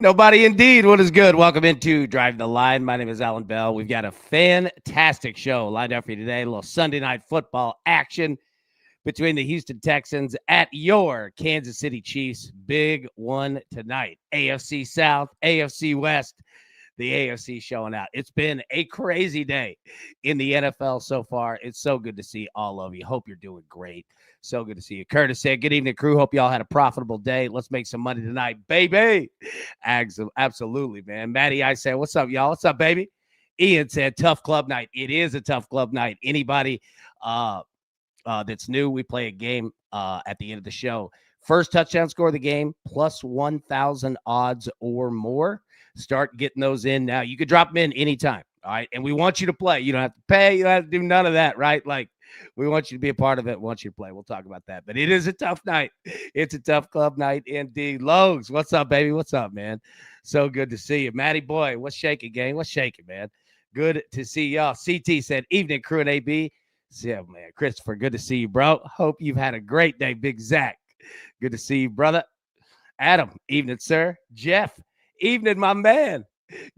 Nobody indeed. What is good? Welcome into Driving the Line. My name is Alan Bell. We've got a fantastic show lined up for you today. A little Sunday night football action between the Houston Texans at your Kansas City Chiefs. Big one tonight. AFC South, AFC West. The AFC showing out. It's been a crazy day in the NFL so far. It's so good to see all of you. Hope you're doing great. So good to see you. Curtis said, good evening, crew. Hope y'all had a profitable day. Let's make some money tonight, baby. Absolutely, man. Maddie, I said, what's up, y'all? What's up, baby? Ian said, tough club night. It is a tough club night. Anybody that's new, we play a game at the end of the show. First touchdown score of the game, plus 1,000 odds or more. Start getting those in now. You can drop them in anytime, all right? And we want you to play. You don't have to pay. You don't have to do none of that, right? Like, we want you to be a part of it. We want you to play. We'll talk about that. But it is a tough night. It's a tough club night indeed. Lowe's, what's up, baby? What's up, man? So good to see you. Matty boy, what's shaking, gang? What's shaking, man? Good to see y'all. CT said, evening, crew and AB. Yeah, man. Christopher, good to see you, bro. Hope you've had a great day. Big Zach, good to see you, brother. Adam, evening, sir. Jeff, evening, my man.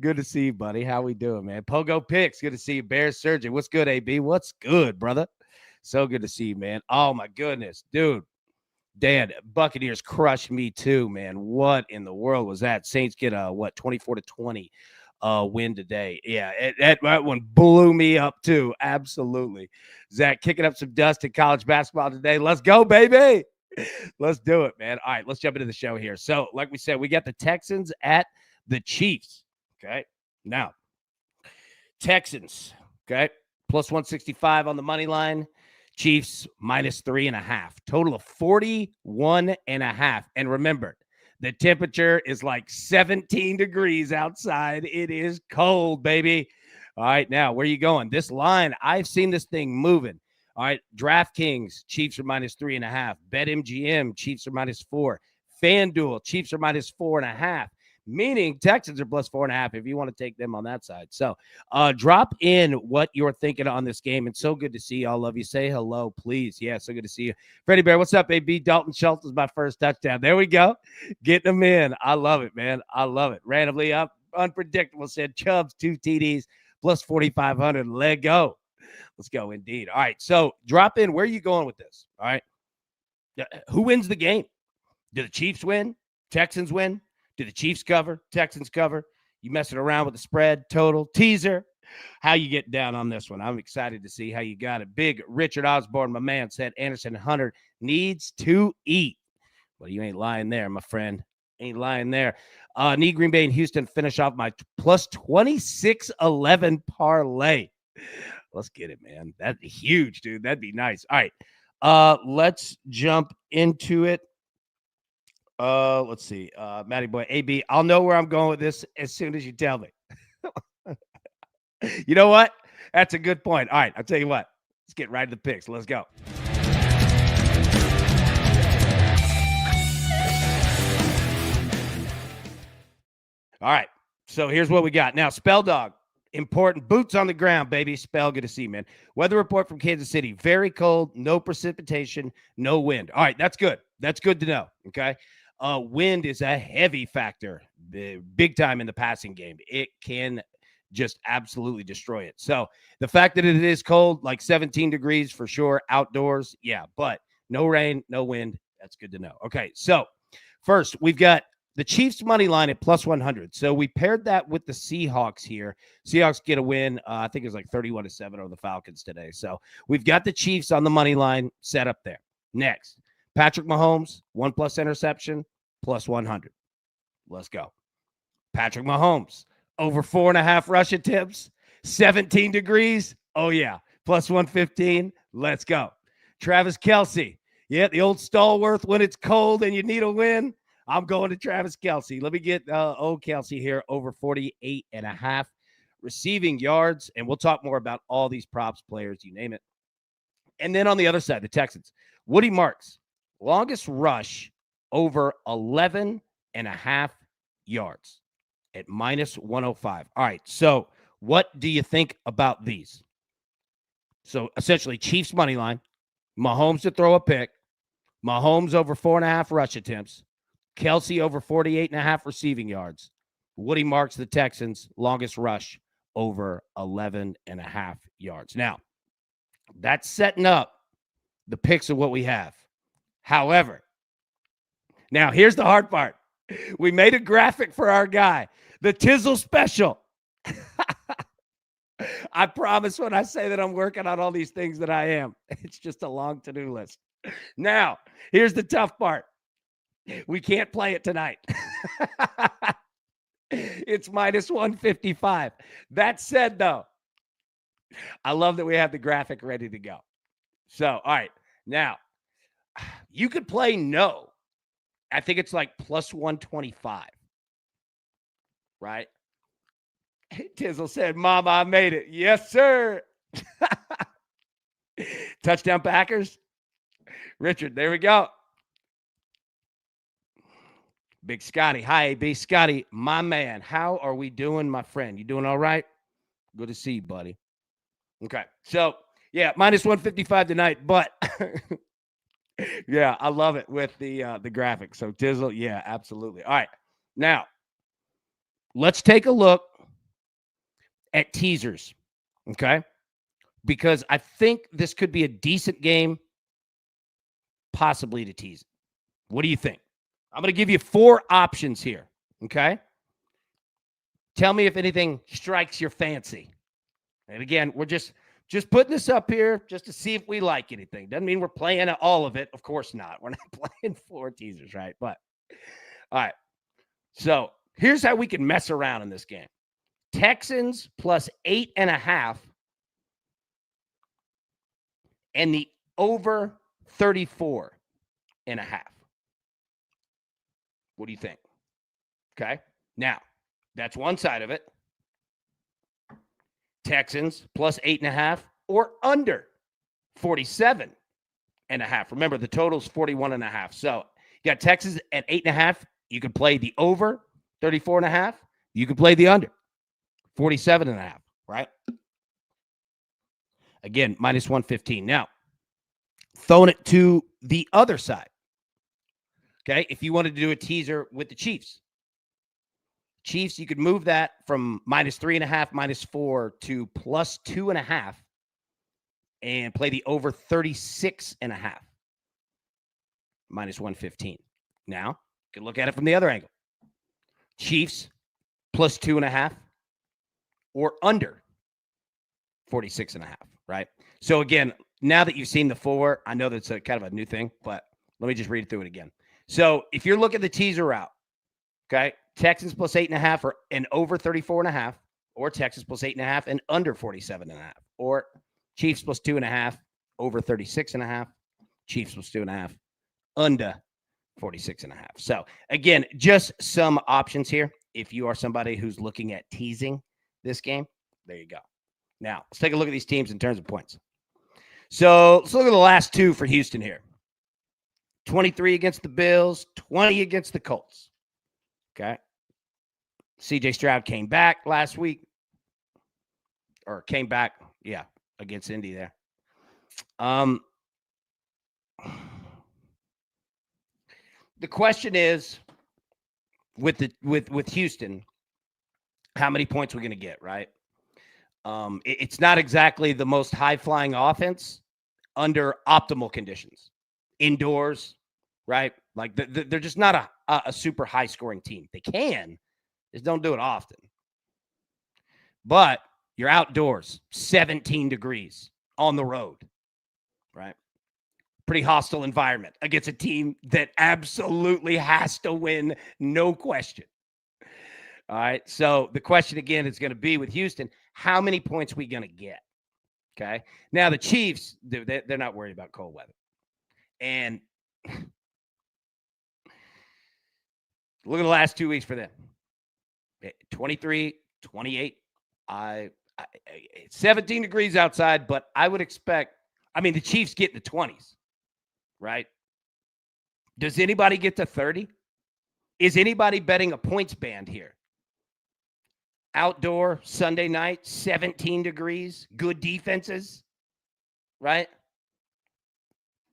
Good to see you, buddy. How we doing, man? Pogo Picks, good to see you. Bears Surgeon, what's good, AB? What's good, brother? So good to see you, man. Oh, my goodness, dude. Dan, Buccaneers crushed me too, man. What in the world was that? Saints get a, 24-20 win today. Yeah, that one blew me up too. Absolutely. Zach, kicking up some dust in college basketball today. Let's go, baby. Let's do it, man. All right, let's jump into the show here. So, like we said, we got the Texans at the Chiefs. Okay. Now, Texans, okay, plus 165 on the money line. Chiefs minus 3.5. Total of 41.5. And remember, the temperature is like 17 degrees outside. It is cold, baby. All right, now, where are you going? This line, I've seen this thing moving. All right, DraftKings, Chiefs are minus 3.5. BetMGM, Chiefs are minus 4. FanDuel, Chiefs are minus 4.5. Meaning Texans are plus 4.5 if you want to take them on that side. So drop in what you're thinking on this game. And so good to see all of you. Say hello, please. Yeah, so good to see you. Freddie Bear, what's up, AB? Dalton Schultz is my first touchdown. There we go. Getting them in. I love it, man. I love it. Randomly up, unpredictable, said Chubbs, 2 TDs, plus 4,500. Let go. Let's go, indeed. All right, so drop in. Where are you going with this? All right. Who wins the game? Do the Chiefs win? Texans win? Do the Chiefs cover? Texans cover? You messing around with the spread, total, teaser? How you get down on this one? I'm excited to see how you got it. Big Richard Osborne, my man, said Anderson Hunter needs to eat. Well, you ain't lying there, my friend. Ain't lying there. Need Green Bay and Houston finish off my plus 26-11 parlay. Let's get it, man. That'd be huge, dude. That'd be nice. All right. Let's jump into it. Let's see. Matty boy, AB, I'll know where I'm going with this as soon as you tell me. You know what? That's a good point. All right, I'll tell you what. Let's get right to the picks. Let's go. All right. So here's what we got. Now, Spell Dog. Important. Boots on the ground, baby. Spell, good to see, man. Weather report from Kansas City. Very cold, no precipitation, no wind. All right, that's good. That's good to know, okay? Wind is a heavy factor, big time in the passing game. It can just absolutely destroy it. So the fact that it is cold, like 17 degrees for sure, outdoors, yeah, but no rain, no wind. That's good to know. Okay, so first, we've got the Chiefs money line at plus 100. So we paired that with the Seahawks here. Seahawks get a win. I think it was like 31-7 over the Falcons today. So we've got the Chiefs on the money line set up there. Next, Patrick Mahomes, 1+ interception, plus 100. Let's go. Patrick Mahomes, over 4.5 rush attempts, 17 degrees. Oh, yeah, plus 115. Let's go. Travis Kelce. Yeah, the old stalwart when it's cold and you need a win. I'm going to Travis Kelce. Let me get old Kelce here, over 48.5 receiving yards. And we'll talk more about all these props, players, you name it. And then on the other side, the Texans. Woody Marks, longest rush, over 11.5 yards at minus 105. All right, so what do you think about these? So essentially, Chiefs money line, Mahomes to throw a pick, Mahomes over 4.5 rush attempts, Kelsey over 48.5 receiving yards. Woody Marks, the Texans, longest rush over 11.5 yards. Now, that's setting up the picks of what we have. However, now here's the hard part. We made a graphic for our guy, the Tizzle Special. I promise when I say that I'm working on all these things that I am. It's just a long to-do list. Now, here's the tough part. We can't play it tonight. It's minus 155. That said, though, I love that we have the graphic ready to go. So, all right. Now, you could play no. I think it's like plus 125. Right? Tizzle said, Mama, I made it. Yes, sir. Touchdown Packers. Richard, there we go. Big Scotty. Hi, AB. Scotty, my man. How are we doing, my friend? You doing all right? Good to see you, buddy. Okay. So, yeah, minus 155 tonight, but yeah, I love it with the graphic. So, Tizzle, yeah, absolutely. All right. Now, let's take a look at teasers, okay? Because I think this could be a decent game, possibly to tease it. What do you think? I'm going to give you 4 options here, okay? Tell me if anything strikes your fancy. And again, we're just putting this up here just to see if we like anything. Doesn't mean we're playing all of it. Of course not. We're not playing 4 teasers, right? But, all right. So, here's how we can mess around in this game. Texans plus 8.5 and the over 34.5. What do you think? Okay. Now, that's one side of it. Texans plus 8.5 or under 47.5. Remember, the total is 41.5. So you got Texans at 8.5. You can play the over 34.5. You can play the under 47.5, right? Again, minus 115. Now, throwing it to the other side. Okay, if you wanted to do a teaser with the Chiefs, you could move that from minus 3.5, minus 4 to plus 2.5 and play the over 36.5, minus 115. Now, you can look at it from the other angle. Chiefs plus 2.5 or under 46.5, right? So again, now that you've seen the 4, I know that's a kind of a new thing, but let me just read through it again. So if you're looking at the teaser route, okay, Texans plus 8.5 or and over 34.5, or Texas plus 8.5 and under 47.5, or Chiefs plus 2.5 over 36.5, Chiefs plus 2.5 under 46.5. So again, just some options here. If you are somebody who's looking at teasing this game, there you go. Now let's take a look at these teams in terms of points. So let's look at the last 2 for Houston here. 23 against the Bills, 20 against the Colts. Okay. CJ Stroud came back last week. Or came back, yeah, against Indy there. The question is, with Houston, how many points we're going to get, right? It's not exactly the most high-flying offense under optimal conditions. Indoors, right? Like they're just not a super high-scoring team. They can, just don't do it often. But you're outdoors, 17 degrees on the road, right? Pretty hostile environment against a team that absolutely has to win, no question. All right, so the question again is going to be with Houston, how many points are we going to get? Okay, now the Chiefs, they're not worried about cold weather. And look at the last 2 weeks for them. 23, 28. It's 17 degrees outside, but I would expect, the Chiefs get in the 20s, right? Does anybody get to 30? Is anybody betting a points band here? Outdoor, Sunday night, 17 degrees, good defenses, right?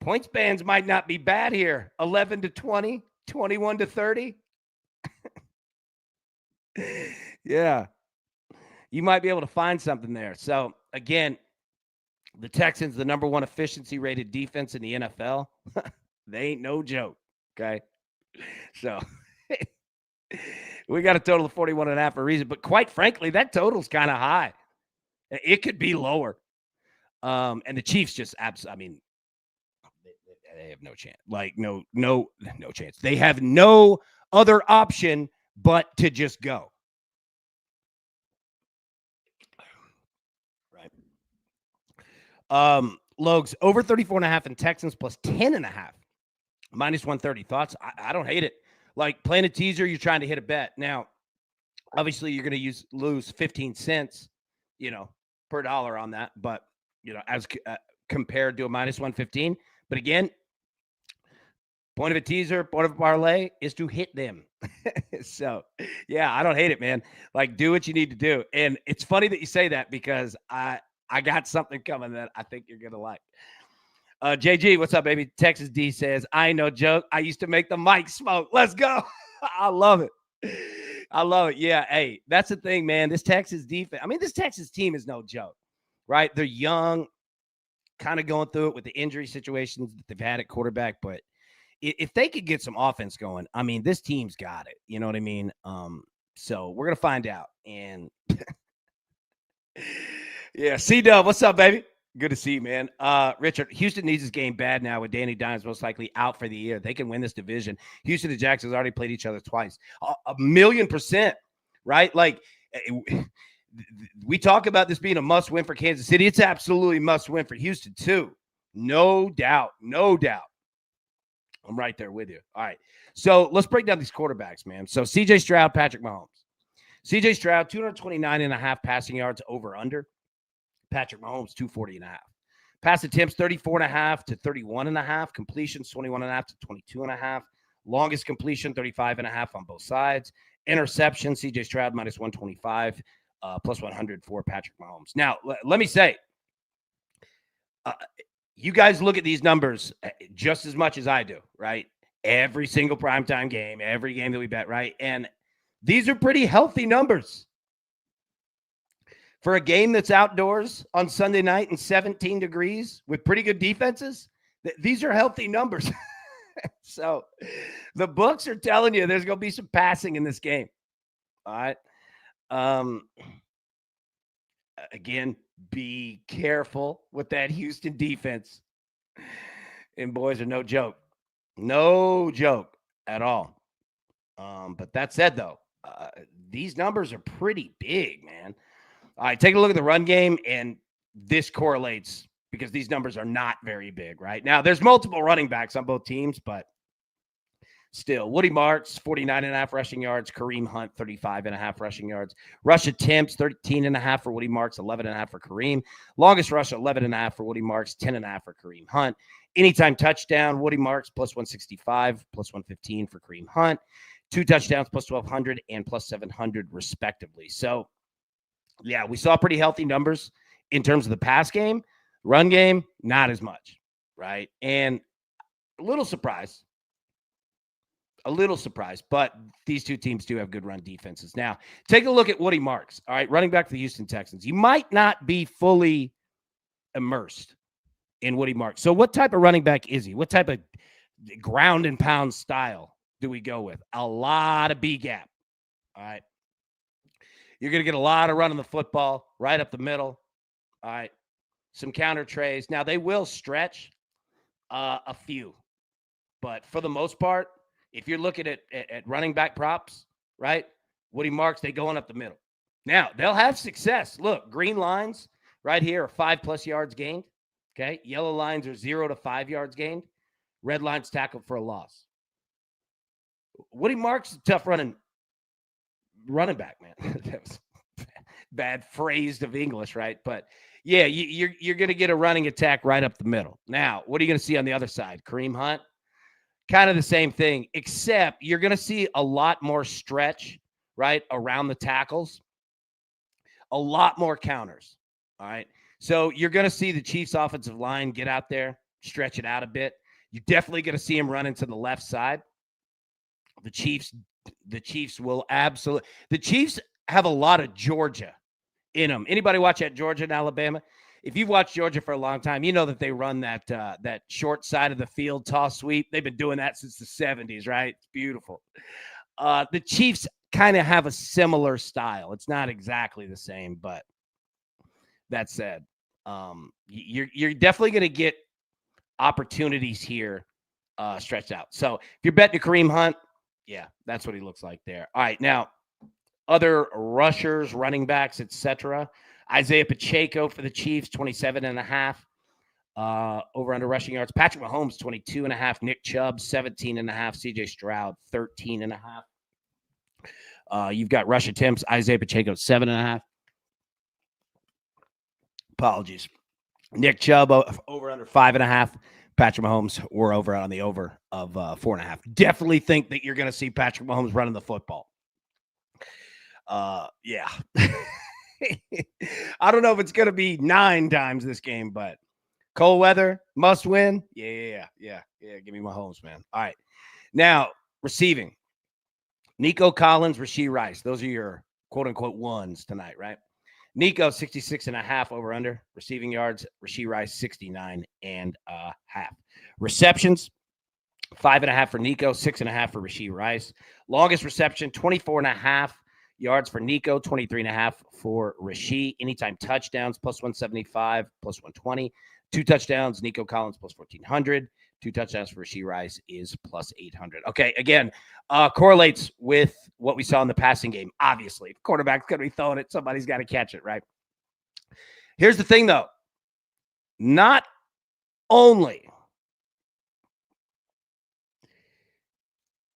Points bands might not be bad here. 11 to 20, 21-30. Yeah. You might be able to find something there. So, again, the Texans, the number one efficiency rated defense in the NFL. They ain't no joke. Okay. So, we got a total of 41.5 for a reason. But quite frankly, that total's kind of high. It could be lower. And the Chiefs just I mean, they have no chance. Like, no chance. They have no other option but to just go. Right. Logs over 34.5 and Texans plus 10.5. Minus 130. Thoughts? I don't hate it. Like, playing a teaser, you're trying to hit a bet. Now, obviously, you're going to lose 15 cents, per dollar on that. But, as compared to a minus 115. But again, point of a teaser, point of a parlay is to hit them. So, yeah, I don't hate it, man. Like, do what you need to do. And it's funny that you say that because I got something coming that I think you're going to like. JG, what's up, baby? Texas D says, I ain't no joke. I used to make the mic smoke. Let's go. I love it. I love it. Yeah, hey, that's the thing, man. This Texas defense, this Texas team is no joke, right? They're young, kind of going through it with the injury situations that they've had at quarterback. But if they could get some offense going, this team's got it. You know what I mean? So we're going to find out. And yeah, C-Dub, what's up, baby? Good to see you, man. Richard, Houston needs this game bad now with Danny Dimes most likely out for the year. They can win this division. Houston and Jackson's already played each other twice. 1,000,000%, right? Like, we talk about this being a must-win for Kansas City. It's absolutely must-win for Houston, too. No doubt. No doubt. I'm right there with you. All right. So let's break down these quarterbacks, man. So C.J. Stroud, Patrick Mahomes. C.J. Stroud, 229.5 passing yards over-under. Patrick Mahomes, 240.5. Pass attempts, 34.5 to 31.5. Completions, 21.5 to 22.5. Longest completion, 35.5 on both sides. Interception, C.J. Stroud, minus 125, plus 100 for Patrick Mahomes. Now, let me say, you guys look at these numbers just as much as I do, right? Every single primetime game, every game that we bet, right? And these are pretty healthy numbers. For a game that's outdoors on Sunday night and 17 degrees with pretty good defenses, these are healthy numbers. So the books are telling you there's going to be some passing in this game. All right. Again, be careful with that Houston defense. And boys are no joke. No joke at all. But that said, though, these numbers are pretty big, man. All right, take a look at the run game, and this correlates because these numbers are not very big, right? Now, there's multiple running backs on both teams, but still. Woody Marks, 49.5 rushing yards. Kareem Hunt, 35.5 rushing yards. Rush attempts, 13.5 for Woody Marks, 11.5 for Kareem. Longest rush, 11.5 for Woody Marks, 10.5 for Kareem Hunt. Anytime touchdown, Woody Marks, plus 165, plus 115 for Kareem Hunt. 2 touchdowns, plus 1,200, and plus 700, respectively. So, yeah, we saw pretty healthy numbers in terms of the pass game. Run game, not as much, right? And a little surprised, but these two teams do have good run defenses. Now, take a look at Woody Marks, all right, running back for the Houston Texans. You might not be fully immersed in Woody Marks. So what type of running back is he? What type of ground and pound style do we go with? A lot of B-gap, all right? You're going to get a lot of running the football right up the middle. All right. Some counter trays. Now, they will stretch a few. But for the most part, if you're looking at running back props, right, Woody Marks, they going up the middle. Now, they'll have success. Look, green lines right here are 5+ yards gained. Okay. Yellow lines are 0 to 5 yards gained. Red lines tackled for a loss. Woody Marks is a tough running back, man. That was bad phrased of English, right? But yeah, you're going to get a running attack right up the middle. Now, what are you going to see on the other side? Kareem Hunt, kind of the same thing, except you're going to see a lot more stretch, right, around the tackles, a lot more counters, all right? So you're going to see the Chiefs' offensive line get out there, stretch it out a bit. You're definitely going to see him run into the left side, The Chiefs will absolutely. The Chiefs have a lot of Georgia in them. Anybody watch at Georgia and Alabama? If you've watched Georgia for a long time, you know that they run that short side of the field toss sweep. They've been doing that since the 70s, right? It's beautiful. The Chiefs kind of have a similar style. It's not exactly the same, but that said, you're definitely going to get opportunities here stretched out. So if you're betting Kareem Hunt, yeah, that's what he looks like there. All right, now other rushers, running backs, etc. Isaiah Pacheco for the Chiefs, 27.5 over under rushing yards. Patrick Mahomes, 22.5. Nick Chubb, 17.5. CJ Stroud, 13.5. You've got rush attempts. Isaiah Pacheco, 7.5. Apologies. Nick Chubb over under 5.5. Patrick Mahomes, we're over on the over of 4.5. Definitely think that you're going to see Patrick Mahomes running the football. Yeah. I don't know if it's going to be 9 times this game, but cold weather, must win. Yeah. Give me Mahomes, man. All right. Now, receiving. Nico Collins, Rashee Rice. Those are your quote-unquote ones tonight, right? Nico, 66.5 over under. Receiving yards, Rashee Rice, 69.5. Receptions, 5.5 for Nico, 6.5 for Rashee Rice. Longest reception, 24.5 yards for Nico, 23.5 for Rashee. Anytime touchdowns, plus 175, plus 120. 2 touchdowns, Nico Collins, plus 1,400. 2 touchdowns for Rashee Rice is plus 800. Okay, again, correlates with what we saw in the passing game. Obviously, if quarterback's going to be throwing it, somebody's got to catch it, right? Here's the thing, though. Not only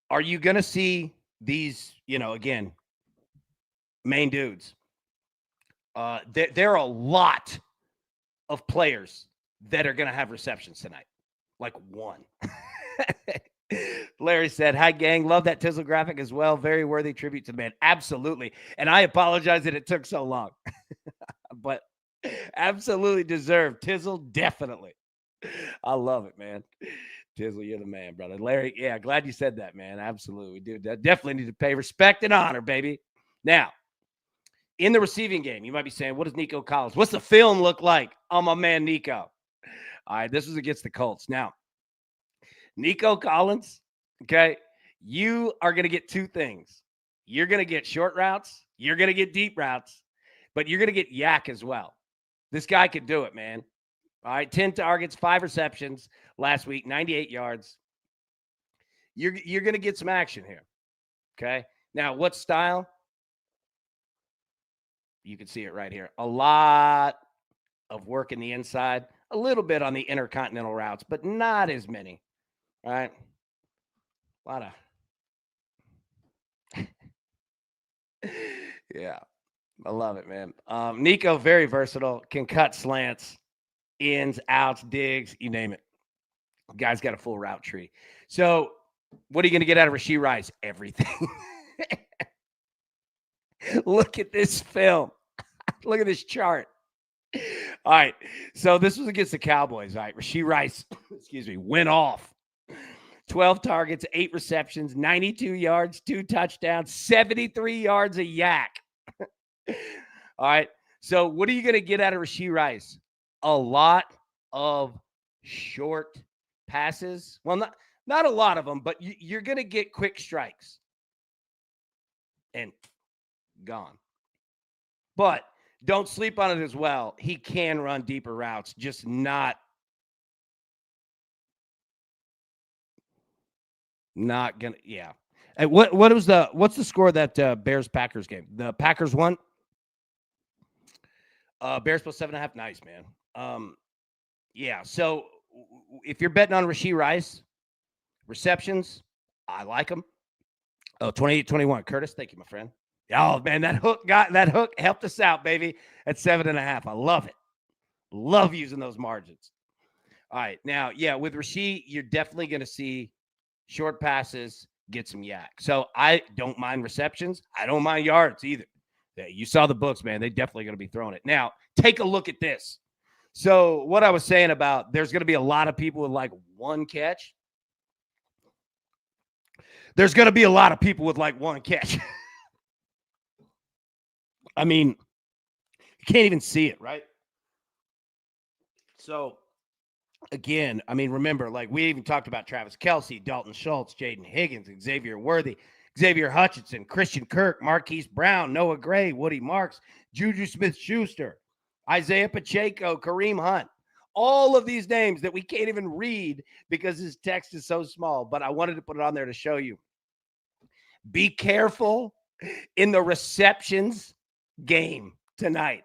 are you going to see these, again, main dudes, there are a lot of players that are going to have receptions tonight. Like one. Larry said, hi, gang. Love that Tizzle graphic as well. Very worthy tribute to the man. Absolutely. And I apologize that it took so long. But absolutely deserved. Tizzle, definitely. I love it, man. Tizzle, you're the man, brother. Larry, yeah, glad you said that, man. Absolutely. Dude, definitely need to pay respect and honor, baby. Now, in the receiving game, you might be saying, what does Nico Collins? What's the film look like on my man Nico? All right, this was against the Colts. Now, Nico Collins, okay, you are going to get 2 things. You're going to get short routes. You're going to get deep routes. But you're going to get yak as well. This guy could do it, man. All right, 10 targets, 5 receptions last week, 98 yards. You're going to get some action here, okay? Now, what style? You can see it right here. A lot of work in the inside. A little bit on the intercontinental routes, but not as many. All right. A lot of. Yeah. I love it, man. Nico, very versatile. Can cut slants, ins, outs, digs, you name it. Guy's got a full route tree. So what are you going to get out of Rashee Rice? Everything. Look at this film. Look at this chart. All right. So this was against the Cowboys. All right. Rashee Rice, went off. 12 targets, 8 receptions, 92 yards, 2 touchdowns, 73 yards a yak. All right. So what are you going to get out of Rashee Rice? A lot of short passes. Well, not a lot of them, but you're going to get quick strikes. And gone. But don't sleep on it as well. He can run deeper routes, just not gonna. Yeah. And what's the score of that Bears Packers game? The Packers won. Bears plus 7.5. Nice, man. Yeah. So if you're betting on Rashee Rice receptions, I like him. Oh, 28-21. Curtis, thank you, my friend. Oh, man, that hook helped us out, baby, at 7.5. I love it. Love using those margins. All right. Now, yeah, with Rashee, you're definitely going to see short passes, get some yak. So I don't mind receptions. I don't mind yards either. You saw the books, man. They're definitely going to be throwing it. Now, take a look at this. So what I was saying about there's going to be a lot of people with like one catch. there's going to be a lot of people with like one catch. I mean, you can't even see it, right? So, again, I mean, remember, like we even talked about Travis Kelce, Dalton Schultz, Jaden Higgins, Xavier Worthy, Xavier Hutchinson, Christian Kirk, Marquise Brown, Noah Gray, Woody Marks, Juju Smith-Schuster, Isaiah Pacheco, Kareem Hunt. All of these names that we can't even read because his text is so small, but I wanted to put it on there to show you. Be careful in the receptions game tonight.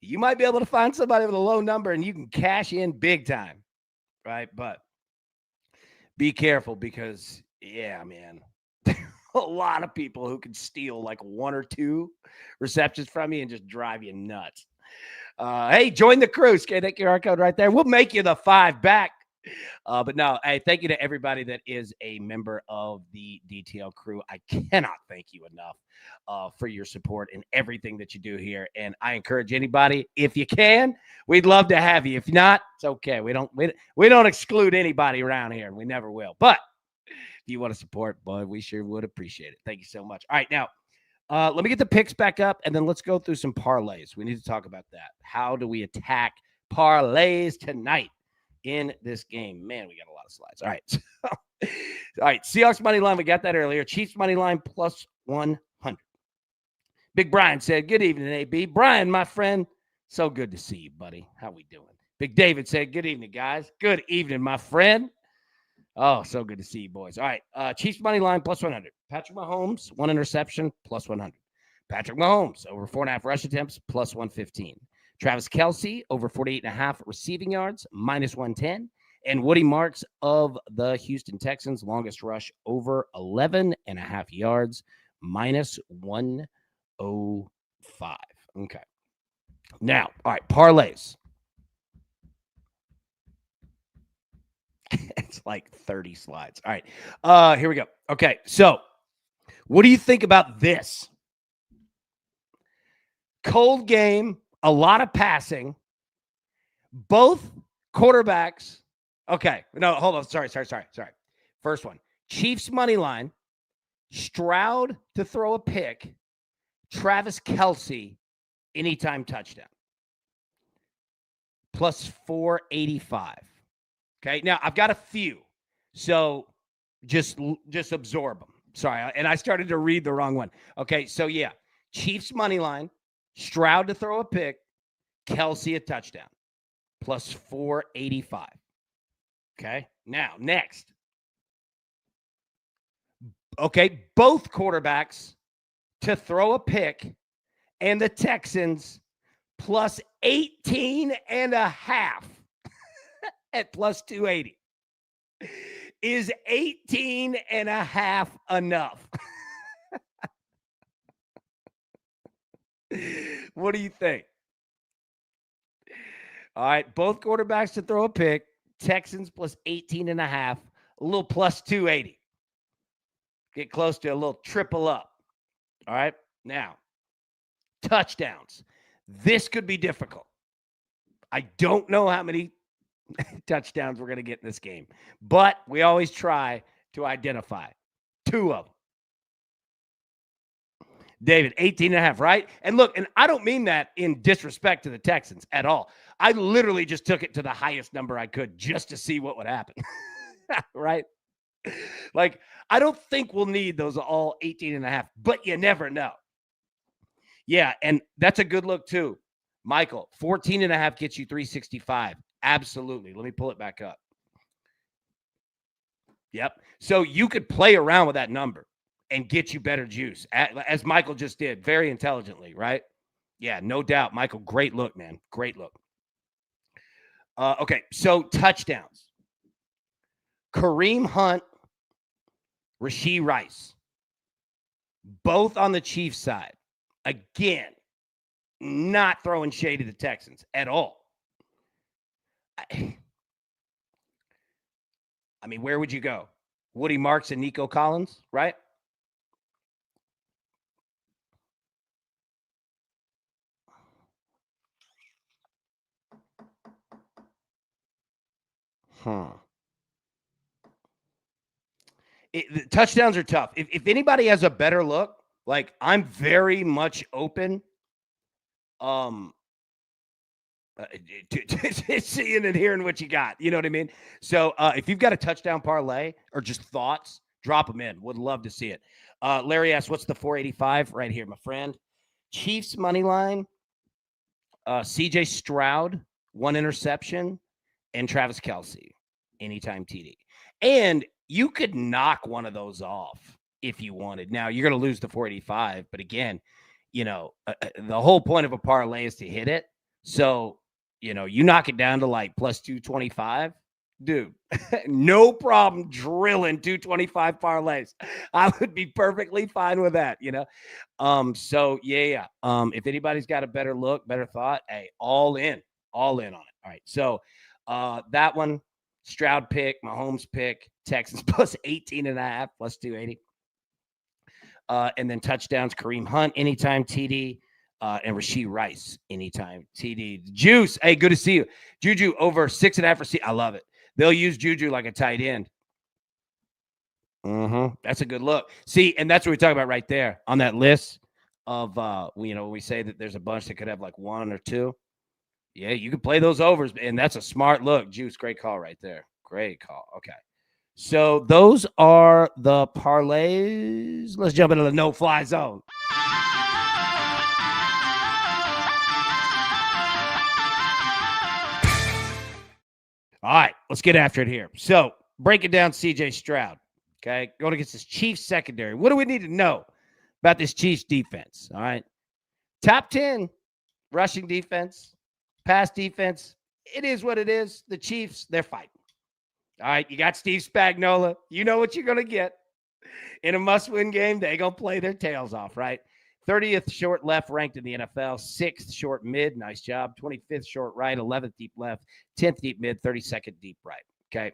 You might be able to find somebody with a low number and you can cash in big time, right? But be careful because, yeah, man, a lot of people who can steal like one or two receptions from you and just drive you nuts. Hey, join the crew. Scan that QR code right there. We'll make you the 5 back. But no, hey, thank you to everybody that is a member of the DTL crew. I cannot thank you enough for your support and everything that you do here. And I encourage anybody, if you can, we'd love to have you. If not, it's okay. We don't exclude anybody around here, and we never will. But if you want to support, boy, we sure would appreciate it. Thank you so much. All right, now let me get the picks back up, and then let's go through some parlays. We need to talk about that. How do we attack parlays tonight in this game? Man, we got a lot of slides. All right. All right. Seahawks money line. We got that earlier. Chiefs money line plus 100. Big Brian said, good evening, AB. Brian, my friend, so good to see you, buddy. How we doing? Big David said, good evening, guys. Good evening, my friend. Oh, so good to see you, boys. All right. Chiefs money line plus 100. Patrick Mahomes, 1 interception, plus 100. Patrick Mahomes, over 4.5 rush attempts, plus 115. Travis Kelce, over 48.5 receiving yards, minus 110. And Woody Marks of the Houston Texans, longest rush, over 11.5 yards, minus 105. Okay. Now, all right, parlays. It's like 30 slides. All right. Here we go. Okay. So, what do you think about this? Cold game, a lot of passing, both quarterbacks. Okay. No, hold on. Sorry. First one. Chiefs money line, Stroud to throw a pick, Travis Kelce, anytime touchdown. Plus 485. Okay. Now, I've got a few. So just absorb them. Sorry. And I started to read the wrong one. Okay. So, yeah. Chiefs money line, Stroud to throw a pick, Kelce a touchdown. Plus 485. Okay. Now, next. Okay. Both quarterbacks to throw a pick and the Texans plus 18.5 at plus 280. Is 18.5 enough? What do you think? All right. Both quarterbacks to throw a pick. Texans plus 18.5. A little plus 280. Get close to a little triple up. All right. Now, touchdowns. This could be difficult. I don't know how many touchdowns we're going to get in this game, but we always try to identify 2 of them. David, 18.5, right? And look, and I don't mean that in disrespect to the Texans at all. I literally just took it to the highest number I could just to see what would happen. Right? Like, I don't think we'll need those all 18.5, but you never know. Yeah, and that's a good look too. Michael, 14.5 gets you 365. Absolutely. Let me pull it back up. Yep. So you could play around with that number and get you better juice, as Michael just did very intelligently, right? Yeah, no doubt. Michael, great look, man. Great look. Okay, so touchdowns. Kareem Hunt, Rashee Rice, both on the Chiefs side. Again, not throwing shade at the Texans at all. I mean, where would you go? Woody Marks and Nico Collins, right? The touchdowns are tough. If anybody has a better look, like I'm very much open um to seeing and hearing what you got. You know what I mean? So if you've got a touchdown parlay or just thoughts, drop them in. Would love to see it. Larry asks, what's the 485 right here, my friend? Chiefs money line, CJ Stroud, 1 interception, and Travis Kelce, anytime TD. And you could knock one of those off if you wanted. Now, you're going to lose the 485, but again, the whole point of a parlay is to hit it. So, you knock it down to like plus 225, dude, no problem drilling 225 parlays. I would be perfectly fine with that, So yeah. If anybody's got a better look, better thought, hey, all in on it. All right. So that one, Stroud pick, Mahomes pick, Texans plus 18.5, plus 280. And then touchdowns, Kareem Hunt, anytime TD, and Rashee Rice, anytime TD. Juice, hey, good to see you. Juju over 6.5 receiver. I love it. They'll use Juju like a tight end. That's a good look. See, and that's what we talk about right there on that list of, when we say that there's a bunch that could have like 1 or 2. Yeah, you can play those overs, and that's a smart look. Juice, great call right there. Great call. Okay. So those are the parlays. Let's jump into the no-fly zone. All right, let's get after it here. So break it down, CJ Stroud. Okay, going against this Chiefs secondary. What do we need to know about this Chiefs defense? All right, top 10 rushing defense, pass defense. It is what it is. The Chiefs, they're fighting. All right, you got Steve Spagnuolo. You know what you're going to get. In a must-win game, they're going to play their tails off, right? 30th short left ranked in the NFL, 6th short mid, nice job, 25th short right, 11th deep left, 10th deep mid, 32nd deep right, okay?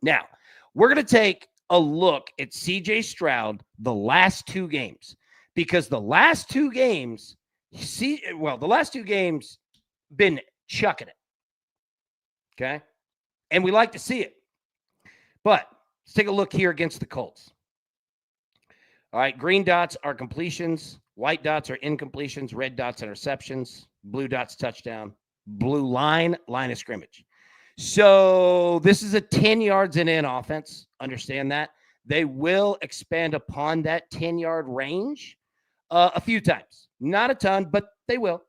Now, we're going to take a look at CJ Stroud the last 2 games because the last 2 games, been chucking it, okay? And we like to see it. But let's take a look here against the Colts. All right, green dots are completions. White dots are incompletions. Red dots, interceptions. Blue dots, touchdown. Blue line of scrimmage. So this is a 10 yards and in offense. Understand that. They will expand upon that 10-yard range a few times. Not a ton, but they will.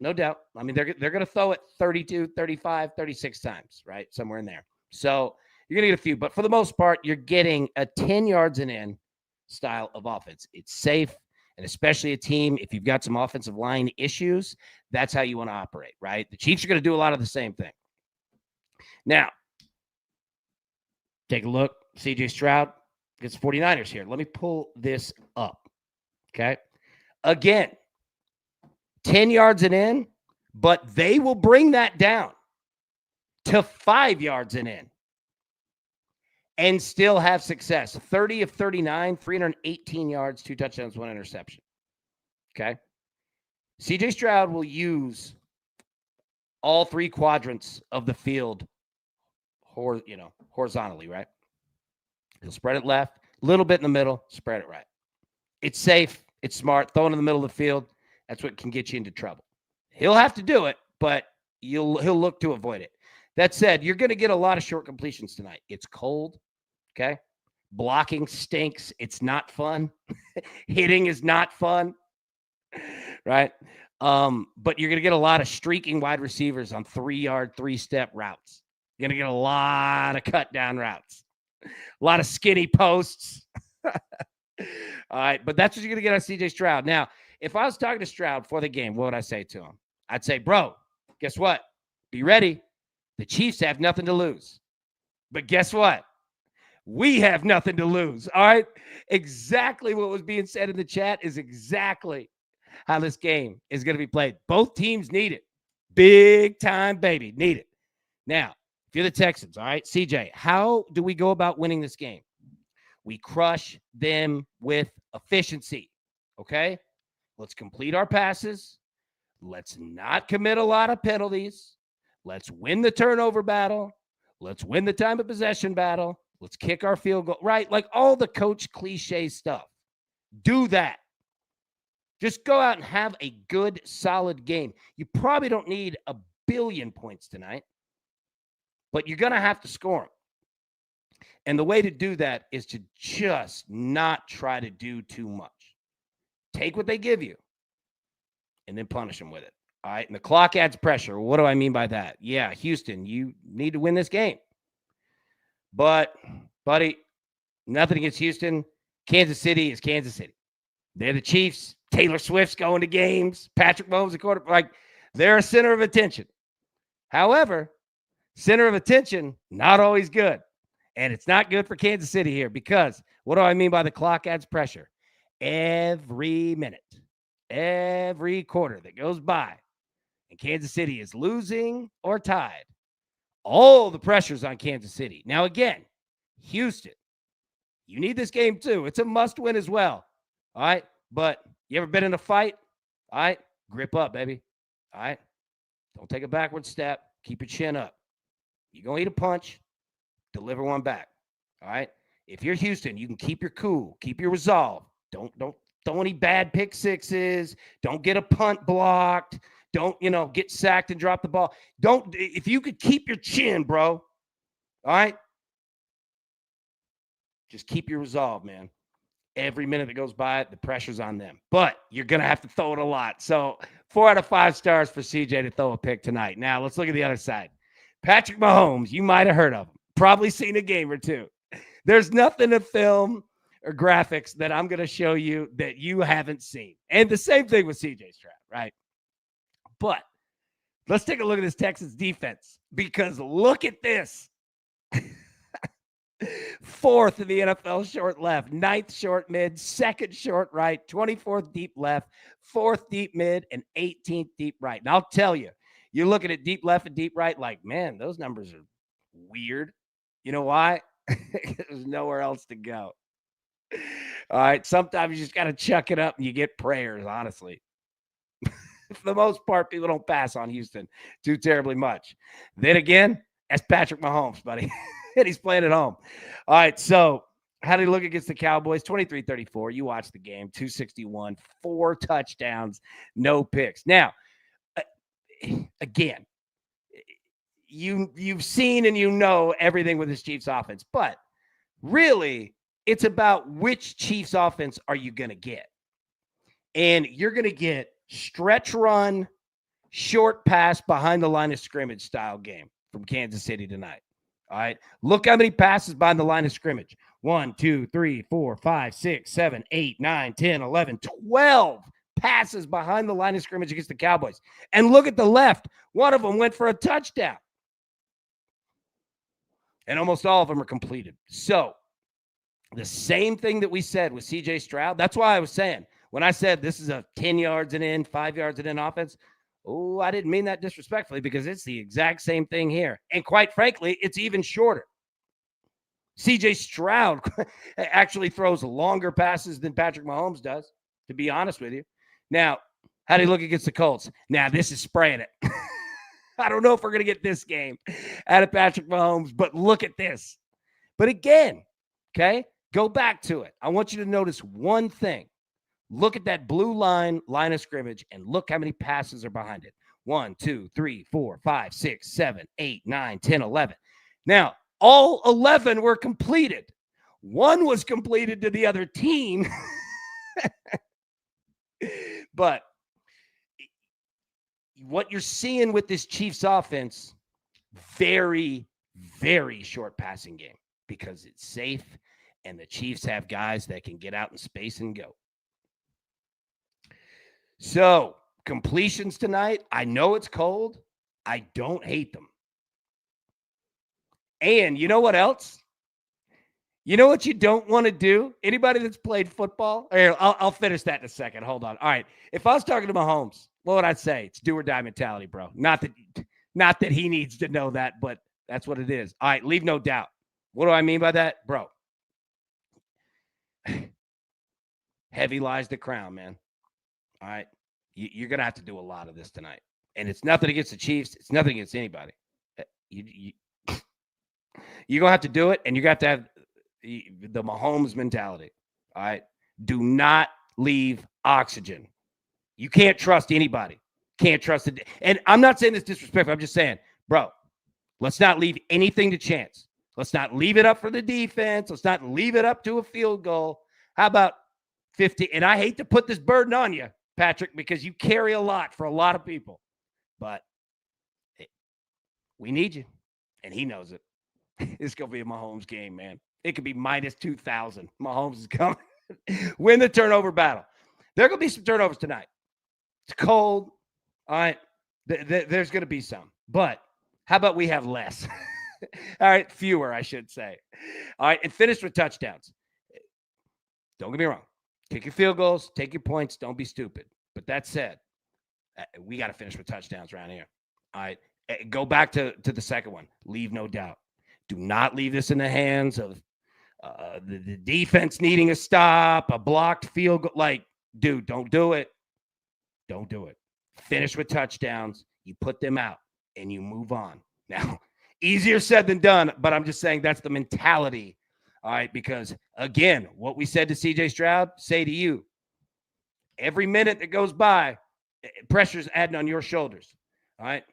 No doubt. I mean, they're going to throw it 32, 35, 36 times, right? Somewhere in there. So you're going to get a few. But for the most part, you're getting a 10 yards and in style of offense. It's safe, and especially a team, if you've got some offensive line issues, that's how you want to operate, right? The Chiefs are going to do a lot of the same thing. Now, take a look. CJ Stroud gets 49ers here. Let me pull this up, okay? Again, 10 yards and in, but they will bring that down to 5 yards and in and still have success. 30 of 39, 318 yards, 2 touchdowns, 1 interception. Okay? CJ Stroud will use all 3 quadrants of the field horizontally, right? He'll spread it left, a little bit in the middle, spread it right. It's safe. It's smart. Throw it in the middle of the field. That's what can get you into trouble. He'll have to do it, but he'll look to avoid it. That said, you're going to get a lot of short completions tonight. It's cold, okay? Blocking stinks. It's not fun. Hitting is not fun, right? But you're going to get a lot of streaking wide receivers on 3-yard, 3-step routes. You're going to get a lot of cut-down routes, a lot of skinny posts. All right, but that's what you're going to get on CJ Stroud. Now, if I was talking to Stroud before the game, what would I say to him? I'd say, bro, guess what? Be ready. The Chiefs have nothing to lose. But guess what? We have nothing to lose. All right? Exactly what was being said in the chat is exactly how this game is going to be played. Both teams need it. Big time, baby. Need it. Now, if you're the Texans, all right, CJ, how do we go about winning this game? We crush them with efficiency, okay? Let's complete our passes. Let's not commit a lot of penalties. Let's win the turnover battle. Let's win the time of possession battle. Let's kick our field goal, right? Like all the coach cliche stuff. Do that. Just go out and have a good, solid game. You probably don't need a billion points tonight, but you're going to have to score them. And the way to do that is to just not try to do too much. Take what they give you and then punish them with it. All right. And the clock adds pressure. What do I mean by that? Yeah, Houston, you need to win this game. But, buddy, nothing against Houston. Kansas City is Kansas City. They're the Chiefs. Taylor Swift's going to games. Patrick Mahomes, the quarterback. Like, they're a center of attention. However, center of attention, not always good. And it's not good for Kansas City here because what do I mean by the clock adds pressure? Every minute, every quarter that goes by, and Kansas City is losing or tied, all the pressure's on Kansas City. Now, again, Houston, you need this game too. It's a must win as well. All right. But you ever been in a fight? All right. Grip up, baby. All right. Don't take a backward step. Keep your chin up. You're going to eat a punch. Deliver one back. All right. If you're Houston, you can keep your cool, keep your resolve. Don't throw any bad pick sixes. Don't get a punt blocked. Don't, get sacked and drop the ball. If you could keep your chin, bro. All right. Just keep your resolve, man. Every minute that goes by, the pressure's on them. But you're going to have to throw it a lot. So 4 out of 5 stars for CJ to throw a pick tonight. Now, let's look at the other side. Patrick Mahomes, you might have heard of him. Probably seen a game or two. There's nothing in film or graphics that I'm going to show you that you haven't seen. And the same thing with CJ Stroud, right? But let's take a look at this Texans defense because look at this. 4th in the NFL short left, 9th short mid, 2nd short right, 24th deep left, 4th deep mid, and 18th deep right. And I'll tell you, you're looking at deep left and deep right like, man, those numbers are weird. You know why? There's nowhere else to go. All right. Sometimes you just got to chuck it up and you get prayers, honestly. For the most part, people don't pass on Houston too terribly much. Then again, that's Patrick Mahomes, buddy. And he's playing at home. All right. So how did he look against the Cowboys? 23-34. You watched the game. 261, 4 touchdowns, no picks. Now, again, you've seen and everything with this Chiefs offense, but really it's about which Chiefs offense are you going to get? And you're going to get stretch run, short pass behind the line of scrimmage style game from Kansas City tonight. All right. Look how many passes behind the line of scrimmage. 1, 2, 3, 4, 5, 6, 7, 8, 9, 10, 11, 12 passes behind the line of scrimmage against the Cowboys. And look at the left. One of them went for a touchdown. And almost all of them are completed. So the same thing that we said with CJ Stroud, that's why I was saying, when I said this is a 10 yards and in, 5 yards and in offense, I didn't mean that disrespectfully because it's the exact same thing here. And quite frankly, it's even shorter. CJ Stroud actually throws longer passes than Patrick Mahomes does, to be honest with you. Now, how do you look against the Colts? Now, this is spraying it. I don't know if we're going to get this game out of Patrick Mahomes, but look at this. But again, okay, go back to it. I want you to notice one thing. Look at that blue line of scrimmage, and look how many passes are behind it. 1, 2, 3, 4, 5, 6, 7, 8, 9, 10, 11. Now, all 11 were completed. One was completed to the other team. But what you're seeing with this Chiefs offense, very, very short passing game because it's safe and the Chiefs have guys that can get out in space and go. So completions tonight, I know it's cold. I don't hate them. And you know what else? You know what you don't want to do? Anybody that's played football? I'll finish that in a second. Hold on. All right. If I was talking to Mahomes, what would I say? It's do or die mentality, bro. Not that he needs to know that, but that's what it is. All right. Leave no doubt. What do I mean by that? Bro. Heavy lies the crown, man. All right. You're going to have to do a lot of this tonight. And it's nothing against the Chiefs. It's nothing against anybody. You're going to have to do it, and you're going to have the Mahomes mentality. All right. Do not leave oxygen. You can't trust anybody. Can't trust it. And I'm not saying this disrespectful. I'm just saying, bro, let's not leave anything to chance. Let's not leave it up for the defense. Let's not leave it up to a field goal. How about 50? And I hate to put this burden on you, Patrick, because you carry a lot for a lot of people. But hey, we need you. And he knows it. It's going to be a Mahomes game, man. It could be minus 2,000. Mahomes is coming. Win the turnover battle. There are going to be some turnovers tonight. It's cold. All right. There's going to be some. But how about we have less? All right. Fewer, I should say. All right. And finish with touchdowns. Don't get me wrong. Kick your field goals. Take your points. Don't be stupid. But that said, we got to finish with touchdowns around here. All right. Go back to the second one. Leave no doubt. Do not leave this in the hands of the defense needing a stop, a blocked field goal. Like, dude, don't do it. Don't do it. Finish with touchdowns. You put them out and you move on. Now, easier said than done, but I'm just saying that's the mentality. All right, because again, what we said to CJ Stroud, say to you, every minute that goes by, pressure's adding on your shoulders. All right.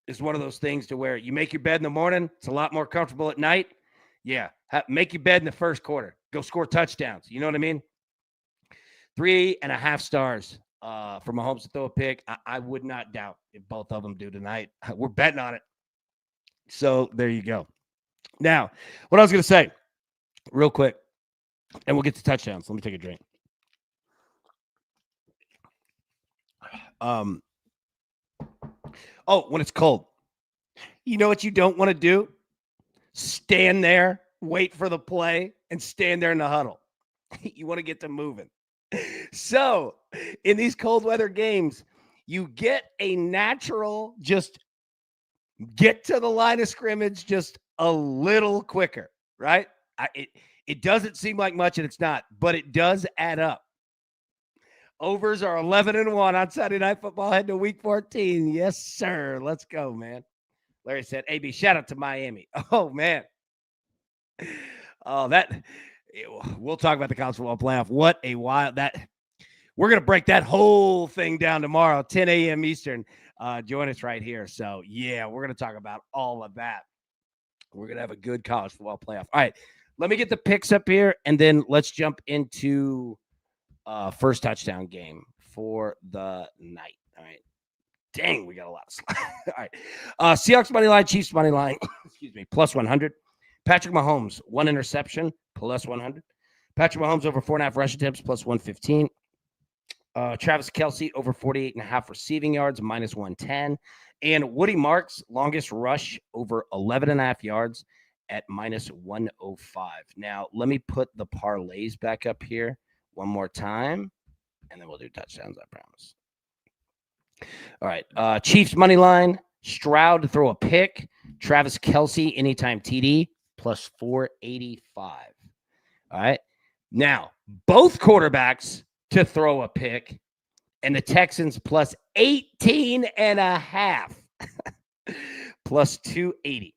It's one of those things to where you make your bed in the morning. It's a lot more comfortable at night. Yeah. Make your bed in the first quarter. Go score touchdowns. You know what I mean? 3.5 stars for Mahomes to throw a pick. I would not doubt if both of them do tonight. We're betting on it. So there you go. Now, what I was going to say real quick, and we'll get to touchdowns. Let me take a drink. When it's cold, you know what you don't want to do? Stand there, wait for the play, and stand there in the huddle. You want to get to moving. So in these cold weather games, you get a natural, just get to the line of scrimmage just a little quicker, right? It doesn't seem like much, and it's not, but it does add up. Overs are 11-1 on Sunday Night Football heading to Week 14. Yes, sir. Let's go, man. Larry said, AB, shout out to Miami. Oh, man. Oh, we'll talk about the college football playoff. What a wild we're going to break that whole thing down tomorrow, 10 a.m. Eastern. Join us right here. So, yeah, we're going to talk about all of that. We're going to have a good college football playoff. All right, let me get the picks up here, and then let's jump into first touchdown game for the night. All right. Dang, we got a lot of slide. All right. Seahawks money line, Chiefs money line, excuse me, plus 100. Patrick Mahomes, 1 interception, plus 100. Patrick Mahomes over 4.5 rush attempts, plus 115. Travis Kelce over 48.5 receiving yards, minus 110. And Woody Marks, longest rush over 11.5 yards at minus 105. Now, let me put the parlays back up here one more time, and then we'll do touchdowns, I promise. All right. Chiefs money line, Stroud to throw a pick, Travis Kelce anytime TD, plus 485. All right. Now, both quarterbacks to throw a pick, and the Texans plus 18.5, plus 280.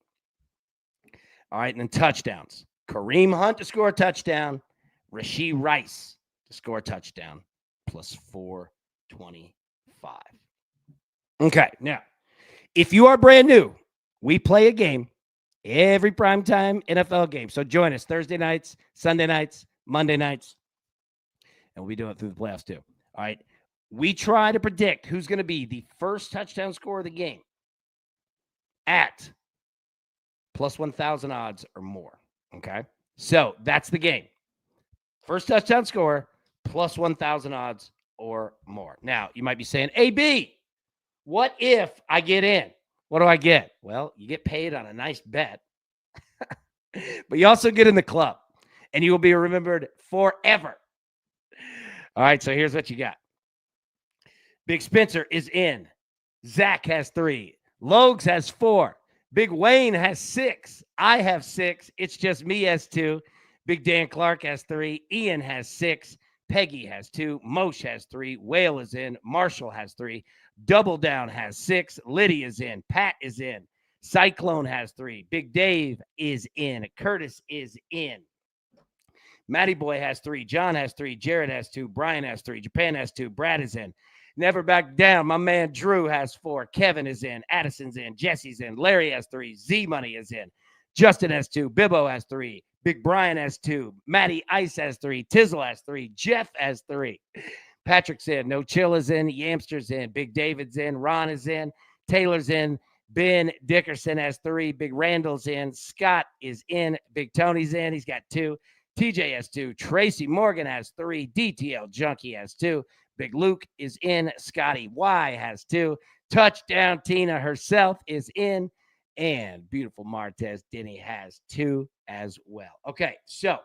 All right. And then touchdowns. Kareem Hunt to score a touchdown, Rashee Rice to score a touchdown, plus 425. Okay, now, if you are brand new, we play a game every primetime NFL game. So join us Thursday nights, Sunday nights, Monday nights, and we do it through the playoffs too. All right, we try to predict who's going to be the first touchdown scorer of the game at plus 1,000 odds or more. Okay, so that's the game. First touchdown scorer, plus 1,000 odds or more. Now, you might be saying, AB, what if I get in? What do I get? Well, you get paid on a nice bet, but you also get in the club, and you will be remembered forever. All right, so here's what you got. Big Spencer is in. Zach has 3. Logs has 4. Big Wayne has 6. I have 6. It's just me has 2. Big Dan Clark has 3. Ian has 6. Peggy has 2. Moshe has 3. Whale is in. Marshall has 3. Double Down has 6. Liddy is in. Pat is in. Cyclone has 3. Big Dave is in. Curtis is in. Matty Boy has 3. John has 3. Jared has 2. Brian has 3. Japan has 2. Brad is in. Never Back Down. My man Drew has 4. Kevin is in. Addison's in. Jesse's in. Larry has 3. Z Money is in. Justin has 2. Bibbo has 3. Big Brian has 2. Matty Ice has 3. Tizzle has 3. Jeff has 3. Patrick's in. No Chill is in. Yamster's in. Big David's in. Ron is in. Taylor's in. Ben Dickerson has 3. Big Randall's in. Scott is in. Big Tony's in. He's got 2. TJ has 2. Tracy Morgan has 3. DTL Junkie has 2. Big Luke is in. Scotty Y has 2. Touchdown Tina herself is in. And beautiful Martez Denny has 2 as well. Okay, so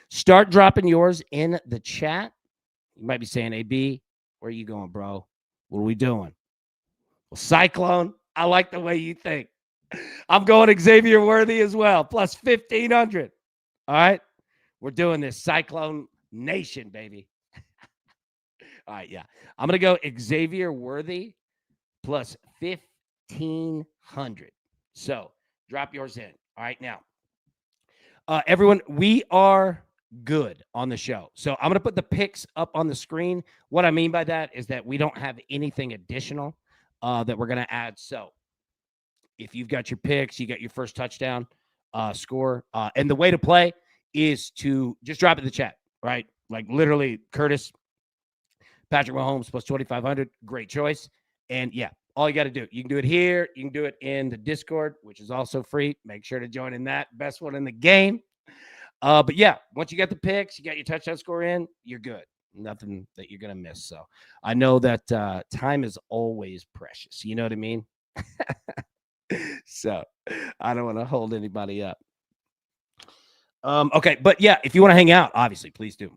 start dropping yours in the chat. You might be saying, AB, where are you going, bro? What are we doing? Well, Cyclone, I like the way you think. I'm going Xavier Worthy as well, plus 1,500. All right, we're doing this Cyclone Nation, baby. All right, yeah. I'm going to go Xavier Worthy plus 1,500. So drop yours in. All right, now, everyone, we are good on the show. So I'm going to put the picks up on the screen. What I mean by that is that we don't have anything additional that we're going to add. So if you've got your picks, you got your first touchdown score. And the way to play is to just drop it in the chat, right? Like literally Curtis, Patrick Mahomes plus 2,500. Great choice. And yeah, all you got to do, you can do it here. You can do it in the Discord, which is also free. Make sure to join in that. Best one in the game. But yeah, once you get the picks, you got your touchdown score in, you're good. Nothing that you're going to miss. So I know that time is always precious. You know what I mean? So I don't want to hold anybody up. Okay, but yeah, if you want to hang out, obviously, please do.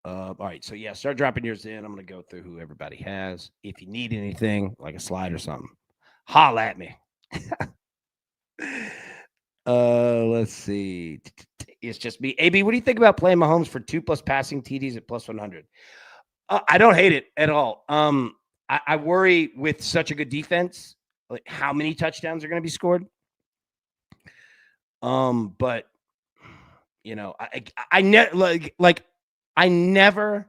All right, so yeah, start dropping yours in. I'm going to go through who everybody has. If you need anything, like a slide or something, holla at me. Let's see. It's just me. AB, what do you think about playing Mahomes for 2+ passing TDs at plus 100? I don't hate it at all. I worry with such a good defense, like how many touchdowns are going to be scored. But you know, I never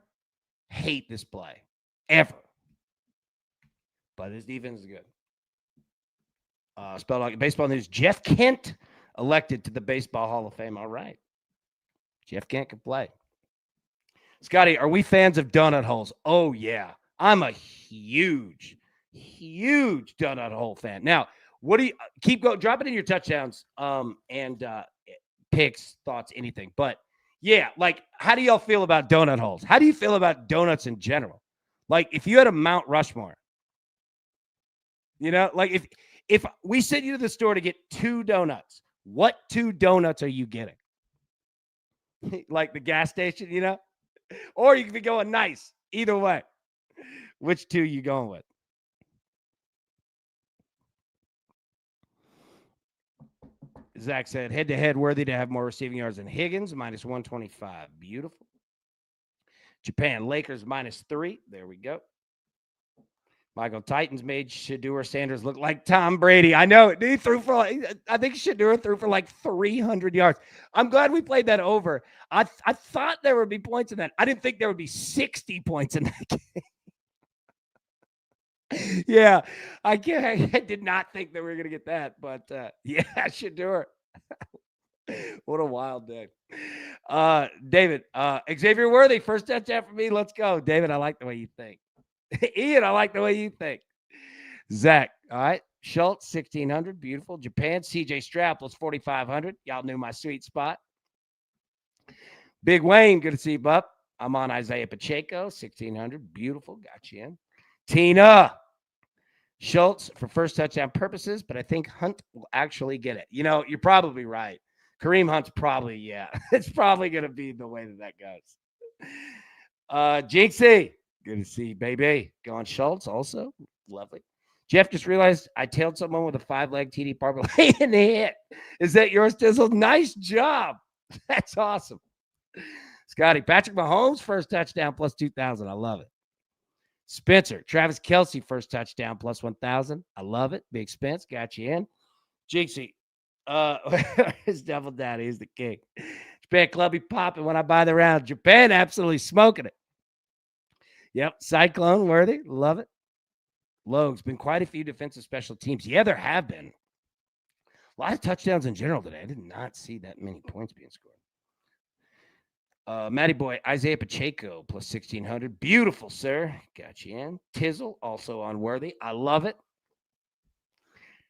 hate this play ever. But this defense is good. Spelled like baseball news. Jeff Kent elected to the Baseball Hall of Fame. All right. Jeff Kent can play. Scotty, are we fans of donut holes? Oh, yeah. I'm a huge donut hole fan. Now, what do you keep going? Drop it in your touchdowns and picks, thoughts, anything. But yeah, like, how do y'all feel about donut holes? How do you feel about donuts in general? Like, if you had a Mount Rushmore, you know, like if we sent you to the store to get 2 donuts, what 2 donuts are you getting? Like the gas station, you know? Or you could be going nice. Either way. Which 2 you going with? Zach said, head-to-head worthy to have more receiving yards than Higgins, minus 125. Beautiful. Japan, Lakers, -3. There we go. Michael, Titans made Shedeur Sanders look like Tom Brady. I know. He threw for I think Shedeur threw for like 300 yards. I'm glad we played that over. I thought there would be points in that. I didn't think there would be 60 points in that game. Yeah, I did not think that we were going to get that. But yeah, Shedeur. What a wild day. David, Xavier Worthy, first touchdown for me. Let's go. David, I like the way you think. Ian, I like the way you think. Zach, all right. Schultz, 1,600. Beautiful. Japan, CJ Stroud plus 4,500. Y'all knew my sweet spot. Big Wayne, good to see you, Bup. I'm on Isaiah Pacheco, 1,600. Beautiful. Got you in. Tina. Schultz for first touchdown purposes, but I think Hunt will actually get it. You know, you're probably right. Kareem Hunt's probably, yeah. It's probably going to be the way that goes. Jinxie. Good to see you, baby. Going Schultz also. Lovely. Jeff just realized I tailed someone with a 5-leg TD parlay and hit. Is that yours, Tizzle? Nice job. That's awesome. Scotty, Patrick Mahomes, first touchdown plus 2,000. I love it. Spencer, Travis Kelce, first touchdown, plus 1,000. I love it. Big Spence, got you in. Jinxie, his Devil Daddy is the king. Japan Clubby popping when I buy the round. Japan absolutely smoking it. Yep, Cyclone worthy. Love it. Logue's been quite a few defensive special teams. Yeah, there have been. A lot of touchdowns in general today. I did not see that many points being scored. Matty Boy, Isaiah Pacheco, plus 1,600. Beautiful, sir. Got you in. Tizzle, also on worthy. I love it.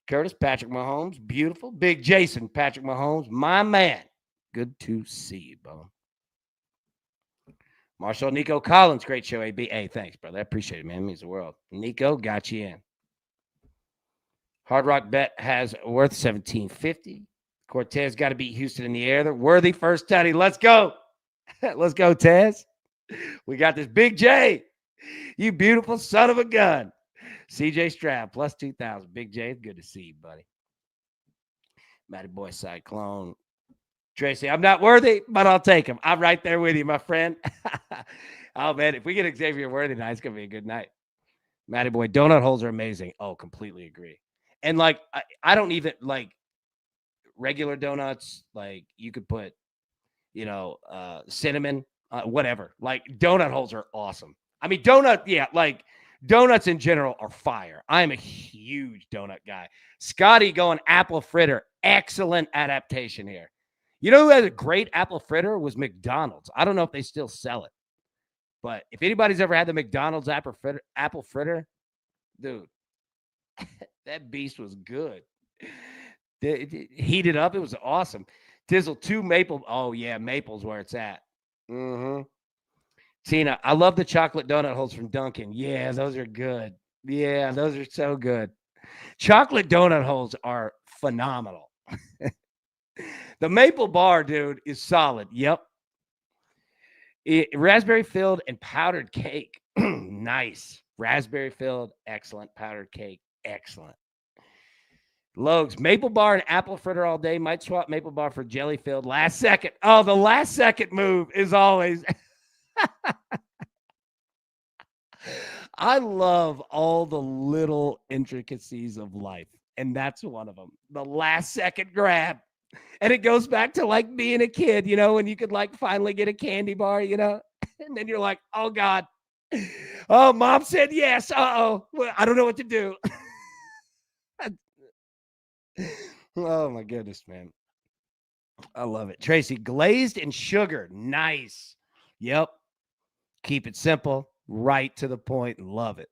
Curtis, Patrick Mahomes, beautiful. Big Jason, Patrick Mahomes, my man. Good to see you, Bo. Marshall, Nico Collins, great show, AB. Hey, thanks, brother. I appreciate it, man. It means the world. Nico, got you in. Hard Rock Bet has worth $1,750. Cortez got to beat Houston in the air. They're worthy first tutty. Let's go. Let's go, Tez. We got this Big J. You beautiful son of a gun. CJ Stroud, plus 2,000. Big J, good to see you, buddy. Matty Boy Cyclone. Tracy, I'm not worthy, but I'll take him. I'm right there with you, my friend. Oh, man, if we get Xavier Worthy tonight, it's going to be a good night. Matty Boy, donut holes are amazing. Oh, completely agree. And, like, I don't even, like, regular donuts, like, you could put, cinnamon, whatever. Like, donut holes are awesome. I mean, donuts in general are fire. I'm a huge donut guy. Scotty going apple fritter. Excellent adaptation here. You know who had a great apple fritter was McDonald's. I don't know if they still sell it. But if anybody's ever had the McDonald's apple fritter, dude, that beast was good. Heated up. It was awesome. Tizzle, 2 maple. Oh, yeah, maple's where it's at. Mm-hmm. Tina, I love the chocolate donut holes from Dunkin'. Yeah, those are good. Yeah, those are so good. Chocolate donut holes are phenomenal. The maple bar, dude, is solid. Yep. Raspberry filled and powdered cake. Nice. Raspberry filled, excellent. Powdered cake, excellent. Logs, maple bar and apple fritter all day. Might swap maple bar for jelly filled. Last second. Oh, the last second move is always. I love all the little intricacies of life, and that's one of them. The last second grab. And it goes back to like being a kid, when you could like finally get a candy bar, and then you're like, oh God. Oh, mom said yes. Uh-oh. Well, I don't know what to do. Oh my goodness, man. I love it. Tracy, glazed and sugar. Nice. Yep. Keep it simple, right to the point. Love it.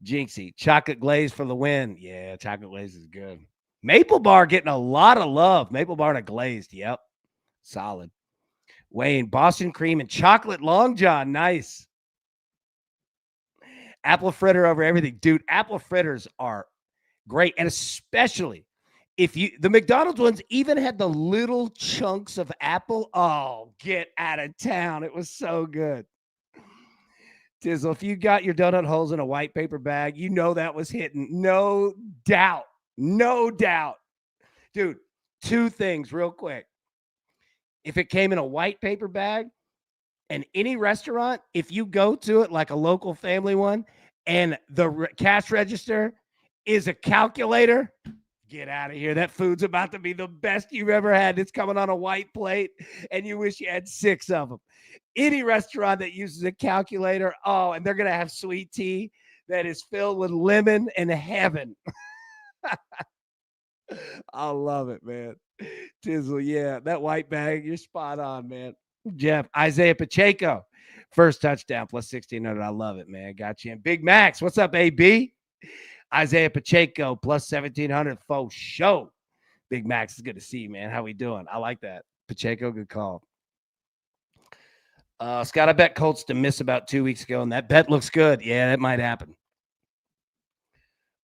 Jinxie, chocolate glaze for the win. Yeah, chocolate glaze is good. Maple bar getting a lot of love. Maple bar and a glazed. Yep. Solid. Wayne, Boston cream and chocolate long john. Nice. Apple fritter over everything. Dude, apple fritters are great. And especially the McDonald's ones even had the little chunks of apple. Oh, get out of town. It was so good. Tizzle, if you got your donut holes in a white paper bag, that was hitting. No doubt. No doubt. Dude, 2 things real quick. If it came in a white paper bag, and any restaurant, if you go to it like a local family one, and the cash register is a calculator, get out of here. That food's about to be the best you've ever had. It's coming on a white plate, and you wish you had 6 of them. Any restaurant that uses a calculator, and they're going to have sweet tea that is filled with lemon and heaven. I love it, man. Tizzle, yeah. That white bag, you're spot on, man. Jeff, Isaiah Pacheco, first touchdown, plus 1,600. I love it, man. Got you in. Big Max, what's up, AB? Isaiah Pacheco, plus 1,700. Faux show. Big Max, it's good to see you, man. How we doing? I like that. Pacheco, good call. Scott, I bet Colts to miss about 2 weeks ago, and that bet looks good. Yeah, that might happen.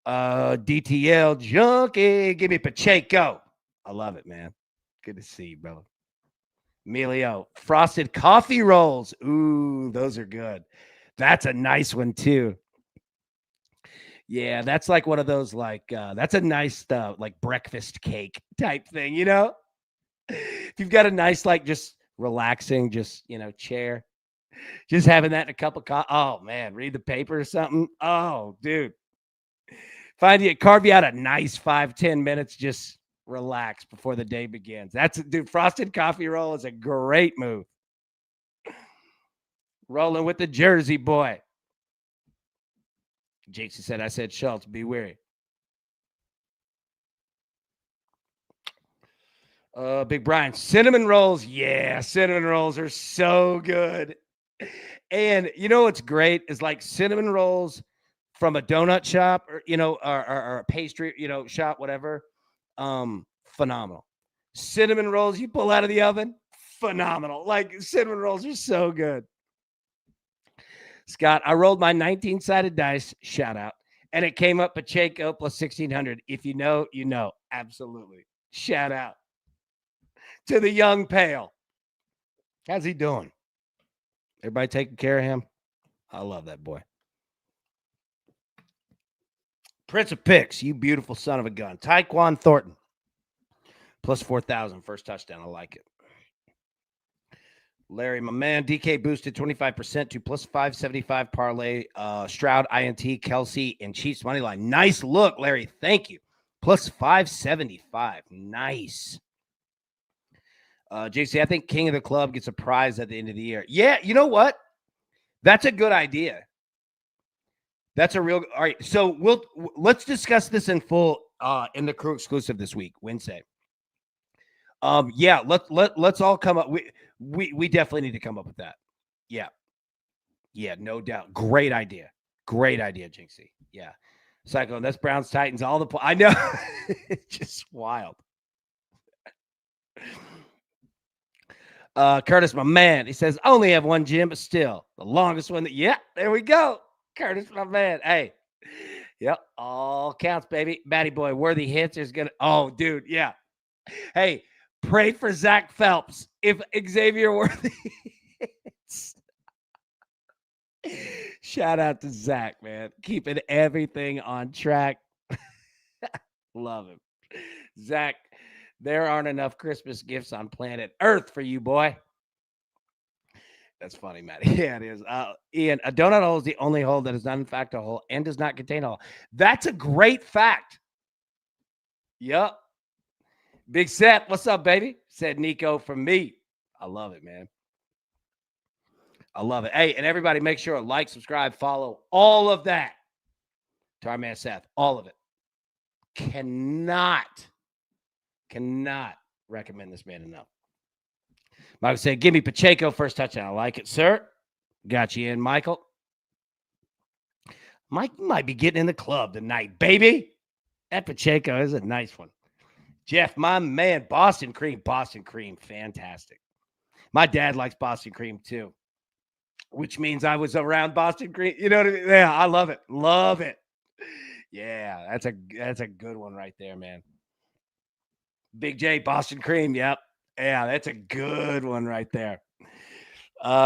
DTL Junkie, give me Pacheco. I love it, man. Good to see you, brother. Emilio, frosted coffee rolls. Ooh, those are good. That's a nice one, too. Yeah, that's like one of those, like, that's a nice, like, breakfast cake type thing, If you've got a nice, like, just relaxing, just, chair, Just having that in a cup of coffee. Oh, man. Read the paper or something. Oh, dude. Carve you out a nice 5-10 minutes. Just relax before the day begins. Dude, frosted coffee roll is a great move. Rolling with the Jersey boy. Jason said, I said, Schultz, be wary. Big Brian, cinnamon rolls. Yeah, cinnamon rolls are so good. And you know what's great is like cinnamon rolls from a donut shop or or a pastry, shop, whatever. Phenomenal. Cinnamon rolls you pull out of the oven, phenomenal. Like cinnamon rolls are so good. Scott, I rolled my 19-sided dice, shout out, and it came up Pacheco plus 1,600. If you know, you know. Absolutely. Shout out to the young pale. How's he doing? Everybody taking care of him? I love that boy. Prince of Picks, you beautiful son of a gun. Tyquan Thornton, plus 4,000, first touchdown. I like it. Larry, my man, DK boosted 25% to plus 575 parlay. Stroud, INT, Kelsey, and Chiefs money line. Nice look, Larry. Thank you. Plus 575. Nice. JC, I think King of the Club gets a prize at the end of the year. Yeah, you know what? That's a good idea. That's a real all right. So let's discuss this in full in the crew exclusive this week, Wednesday. Yeah, let's all come up. We definitely need to come up with that. Yeah. Yeah, no doubt. Great idea. Great idea, Jinxie. Yeah. Cyclone, that's Browns, Titans, all the I know. It's just wild. Curtis, my man, he says, only have one gym, but still the longest one. Yeah, there we go. Curtis, my man. Hey, yep, all counts, baby. Batty boy, worthy hits is gonna. Oh, dude, yeah. Hey, pray for Zach Phelps if Xavier Worthy hits. Shout out to Zach, man, keeping everything on track. Love him, Zach. There aren't enough Christmas gifts on planet Earth for you, boy. That's funny, Matt. Yeah, it is. Ian, a donut hole is the only hole that is not, in fact, a hole and does not contain a hole. That's a great fact. Yep. Big Seth, what's up, baby? Said Nico from me. I love it, man. I love it. Hey, and everybody make sure to like, subscribe, follow, all of that to our man Seth. All of it. Cannot recommend this man enough. Michael said, give me Pacheco first touchdown. I like it, sir. Got you in, Michael. Mike, you might be getting in the club tonight, baby. That Pacheco is a nice one. Jeff, my man, Boston cream, fantastic. My dad likes Boston cream too, which means I was around Boston cream. You know what I mean? Yeah, I love it. Love it. Yeah, that's a good one right there, man. Big J, Boston cream. Yep. Yeah, that's a good one right there.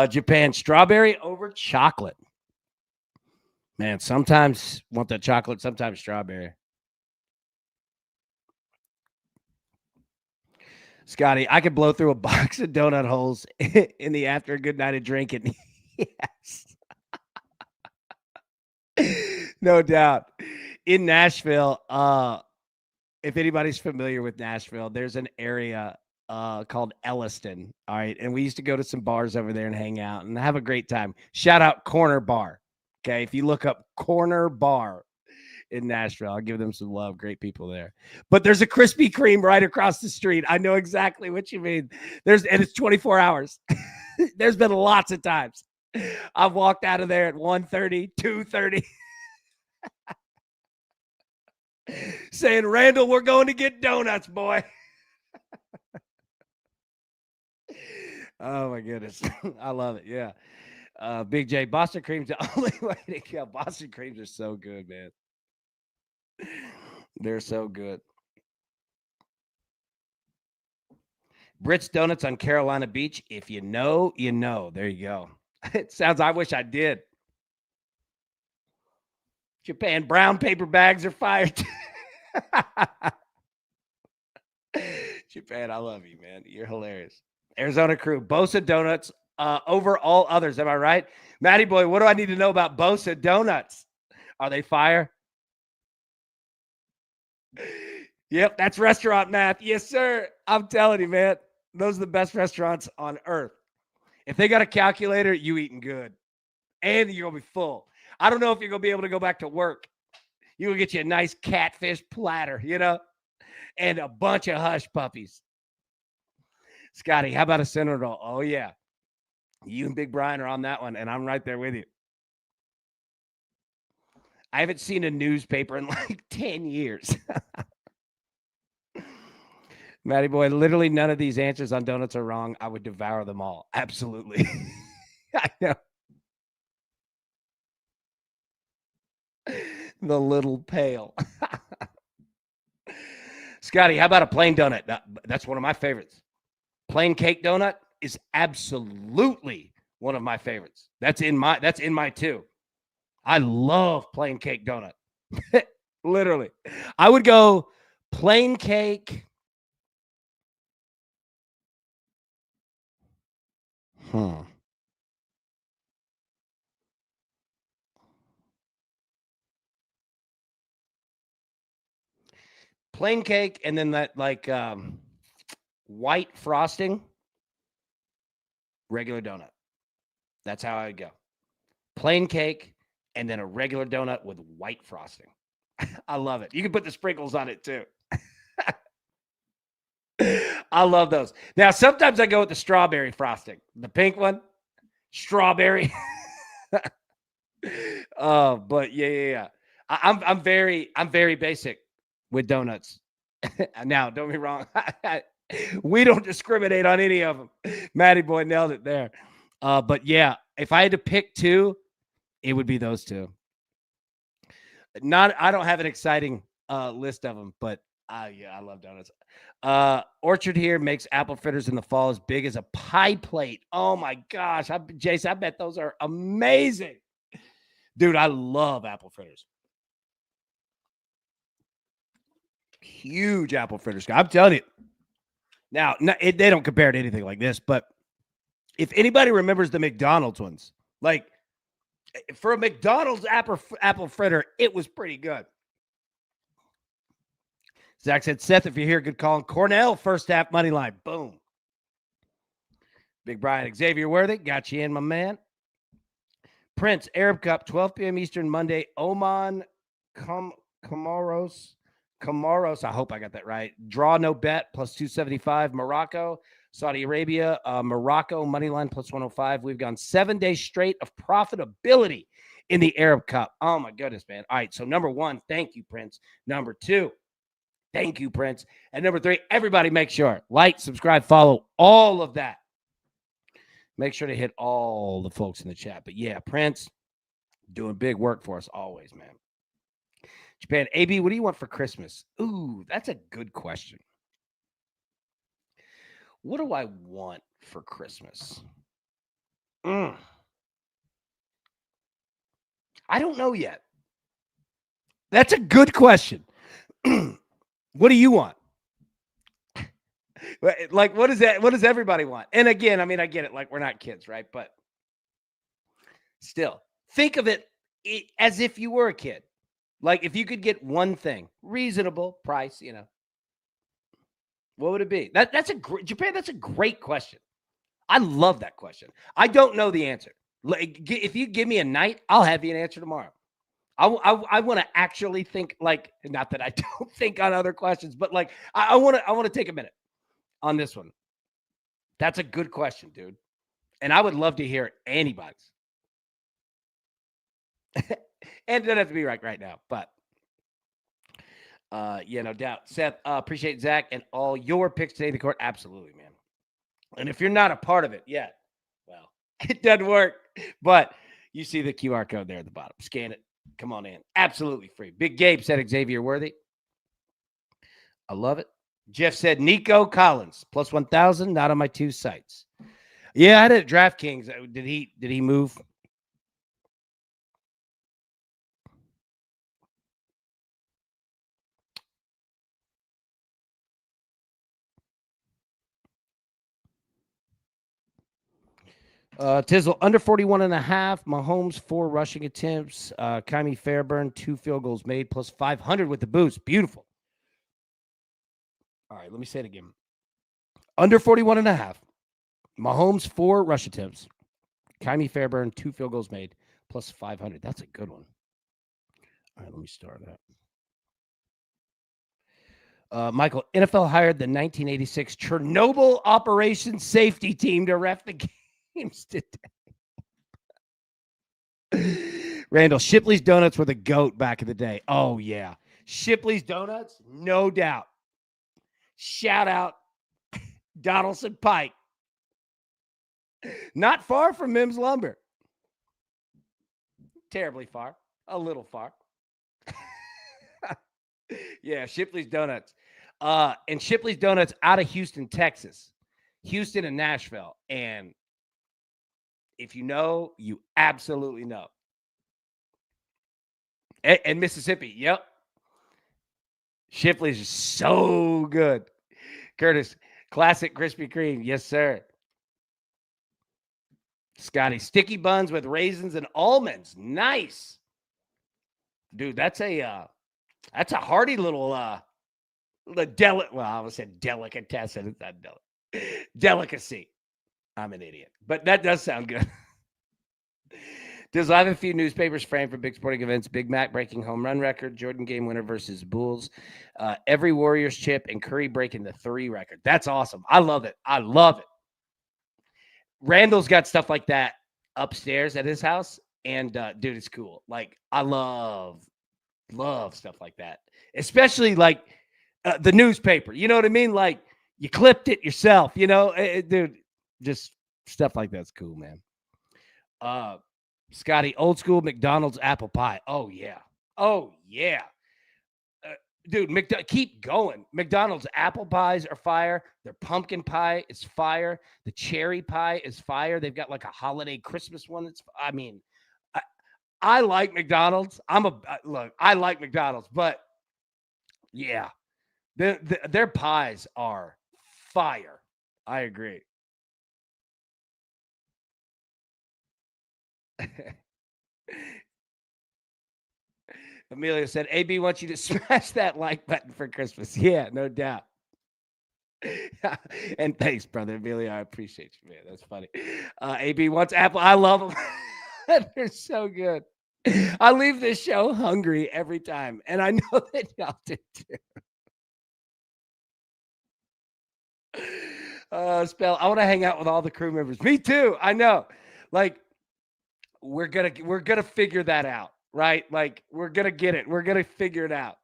Japan, strawberry over chocolate. Man, sometimes want that chocolate, sometimes strawberry. Scotty, I could blow through a box of donut holes in the after a good night of drinking. Yes. No doubt. In Nashville, if anybody's familiar with Nashville, there's an area called Elliston. All right. And we used to go to some bars over there and hang out and have a great time. Shout out Corner Bar. Okay. If you look up Corner Bar in Nashville, I'll give them some love. Great people there. But there's a Krispy Kreme right across the street. I know exactly what you mean. And it's 24 hours. There's been lots of times I've walked out of there at 1:30, 2:30. Saying, Randall, we're going to get donuts, boy. Oh, my goodness. I love it. Yeah. Big J, Boston Cream's the only way to go. Boston Creams are so good, man. They're so good. Brits Donuts on Carolina Beach. If you know, you know. There you go. It sounds, I wish I did. Japan, brown paper bags are fired. Japan, I love you, man. You're hilarious. Arizona crew, Bosa Donuts over all others. Am I right? Matty boy, what do I need to know about Bosa Donuts? Are they fire? Yep, that's restaurant math. Yes, sir. I'm telling you, man. Those are the best restaurants on earth. If they got a calculator, you eating good. And you're going to be full. I don't know if you're going to be able to go back to work. You're going to get you a nice catfish platter, and a bunch of hush puppies. Scotty, how about a cinnamon roll? Oh, yeah. You and Big Brian are on that one, and I'm right there with you. I haven't seen a newspaper in like 10 years. Matty boy, literally none of these answers on donuts are wrong. I would devour them all. Absolutely. I know. The little pail. Scotty, how about a plain donut? That's one of my favorites. Plain cake donut is absolutely one of my favorites. That's in my two. I love plain cake donut. Literally. I would go plain cake. Plain cake and then that like white frosting, regular donut. That's how I would go. Plain cake and then a regular donut with white frosting. I love it. You can put the sprinkles on it too. I love those. Now, sometimes I go with the strawberry frosting, the pink one, strawberry. But yeah. I'm very basic with donuts. Now, don't be wrong. We don't discriminate on any of them. Matty boy nailed it there. But yeah, if I had to pick two, it would be those two. I don't have an exciting list of them, but yeah, I love donuts. Orchard here makes apple fritters in the fall as big as a pie plate. Oh my gosh, Jason, I bet those are amazing. Dude, I love apple fritters. Huge apple fritters. I'm telling you. Now, they don't compare to anything like this, but if anybody remembers the McDonald's ones, like for a McDonald's apple fritter, it was pretty good. Zach said, Seth, if you're here, good call. Cornell, first half money line. Boom. Big Brian, Xavier Worthy, got you in, my man. Prince, Arab Cup, 12 p.m. Eastern, Monday. Oman, Comoros, I hope I got that right. Draw no bet, plus 275. Morocco, Saudi Arabia, Morocco, money line, plus 105. We've gone 7 days straight of profitability in the Arab Cup. Oh, my goodness, man. All right, so number one, thank you, Prince. Number two, thank you, Prince. And number three, everybody make sure, like, subscribe, follow, all of that. Make sure to hit all the folks in the chat. But yeah, Prince, doing big work for us always, man. Japan, AB, what do you want for Christmas? Ooh, that's a good question. What do I want for Christmas? I don't know yet. That's a good question. What do you want? Like, what is that? What does everybody want? And again, I mean, I get it. Like, we're not kids, right? But still, think of it as if you were a kid. Like, if you could get one thing, reasonable price, what would it be? Japan. That's a great question. I love that question. I don't know the answer. Like, if you give me a night, I'll have you an answer tomorrow. I want to actually think, like, not that I don't think on other questions, but like, I want to take a minute on this one. That's a good question, dude. And I would love to hear anybody's. And it doesn't have to be right now, but yeah, no doubt. Seth, appreciate Zach and all your picks today in the court. Absolutely, man. And if you're not a part of it yet, well, it doesn't work. But you see the QR code there at the bottom. Scan it. Come on in. Absolutely free. Big Gabe said Xavier Worthy. I love it. Jeff said Nico Collins plus 1,000. Not on my two sites. Yeah, I had it at DraftKings. Did he move? Tizzle under 41.5. Mahomes 4 rushing attempts. Kyrie Fairburn 2 field goals made plus 500 with the boost. Beautiful. All right, let me say it again. Under 41.5. Mahomes 4 rush attempts. Kyrie Fairburn 2 field goals made plus 500. That's a good one. All right, let me start that. Michael, NFL hired the 1986 Chernobyl Operations Safety Team to ref the games today. Randall, Shipley's Donuts were the GOAT back in the day. Oh, yeah. Shipley's Donuts, no doubt. Shout out Donaldson Pike. Not far from Mims Lumber. Terribly far. A little far. Yeah, Shipley's Donuts. And Shipley's Donuts out of Houston, Texas. Houston and Nashville. And if you know, you absolutely know. And Mississippi, yep. Shipley's is so good. Curtis, classic Krispy Kreme. Yes, sir. Scotty, sticky buns with raisins and almonds. Nice. Dude, that's a hearty little well, I almost said delicatessen. It's not delicacy. I'm an idiot. But that does sound good. Does I have a few newspapers framed for big sporting events? Big Mac breaking home run record, Jordan game winner versus Bulls, every Warriors chip, and Curry breaking the 3 record. That's awesome. I love it. I love it. Randall's got stuff like that upstairs at his house, and dude, it's cool. Like I love stuff like that, especially like the newspaper. You know what I mean? Like you clipped it yourself. You know, dude, just stuff like that's cool, man. Scotty, old school McDonald's apple pie. Oh, yeah. Oh, yeah. Dude, keep going. McDonald's apple pies are fire. Their pumpkin pie is fire. The cherry pie is fire. They've got like a holiday Christmas one. I like McDonald's. I like McDonald's, but yeah, their pies are fire. I agree. Amelia said, AB wants you to smash that like button for Christmas. Yeah, no doubt. And thanks, brother Amelia. I appreciate you, man. That's funny. AB wants apple. I love them. They're so good. I leave this show hungry every time, and I know that y'all did too. Spell. I want to hang out with all the crew members. Me too. I know. Like we're gonna figure that out, right? Like we're gonna get it. We're gonna figure it out.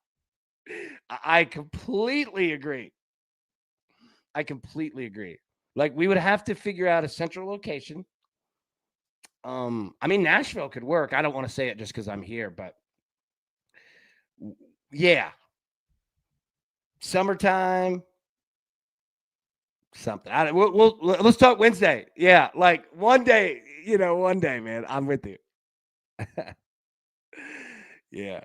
I completely agree. Like we would have to figure out a central location. I mean Nashville could work. I don't want to say it just because I'm here, but yeah, summertime. Something. Let's talk Wednesday. Yeah, like one day, man. I'm with you. Yeah.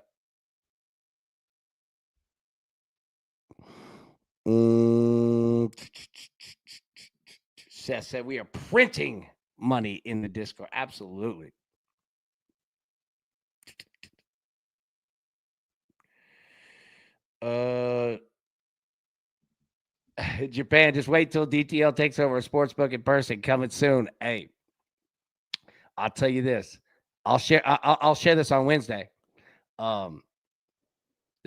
Seth said we are printing money in the Discord. Absolutely. Japan, just wait till DTL takes over a sports book in person. Coming soon. Hey, I'll tell you this. I'll share this on Wednesday. The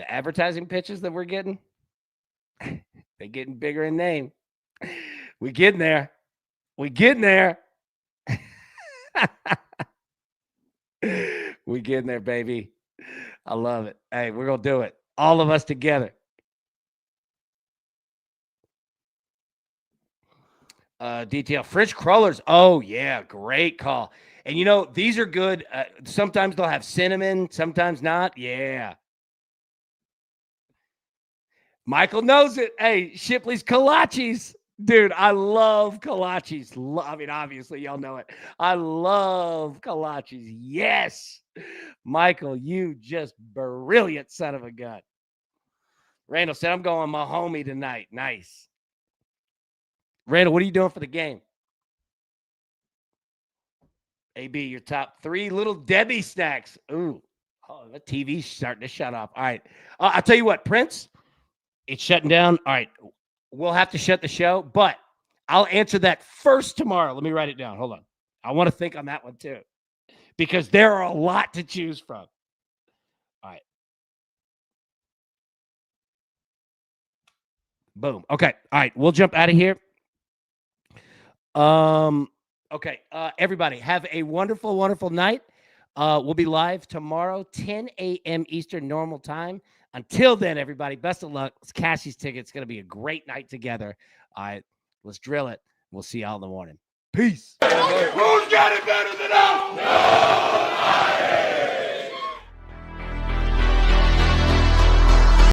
advertising pitches that we're getting, they're getting bigger in name. We getting there. We getting there. We getting there, baby. I love it. Hey, we're gonna do it. All of us together. DTL French crawlers. Oh yeah, great call. And these are good. Sometimes they'll have cinnamon, sometimes not. Yeah. Michael knows it. Hey, Shipley's kolaches. Dude, I love kolaches. I mean, obviously, y'all know it. I love kolaches. Yes. Michael, you just brilliant son of a gun. Randall said, I'm going my homie tonight. Nice. Randall, what are you doing for the game? AB, your top 3 Little Debbie snacks. Ooh. Oh, the TV's starting to shut off. All right. I'll tell you what, Prince, it's shutting down. All right. We'll have to shut the show, but I'll answer that first tomorrow. Let me write it down. Hold on. I want to think on that one too, because there are a lot to choose from. All right. Boom. Okay. All right. We'll jump out of here. Okay. Everybody, have a wonderful, wonderful night. We'll be live tomorrow, 10 a.m. Eastern normal time. Until then, everybody, best of luck. Let's cash these tickets. It's going to be a great night together. All right. Let's drill it. We'll see y'all in the morning. Peace. Who's got it better than us? Nobody.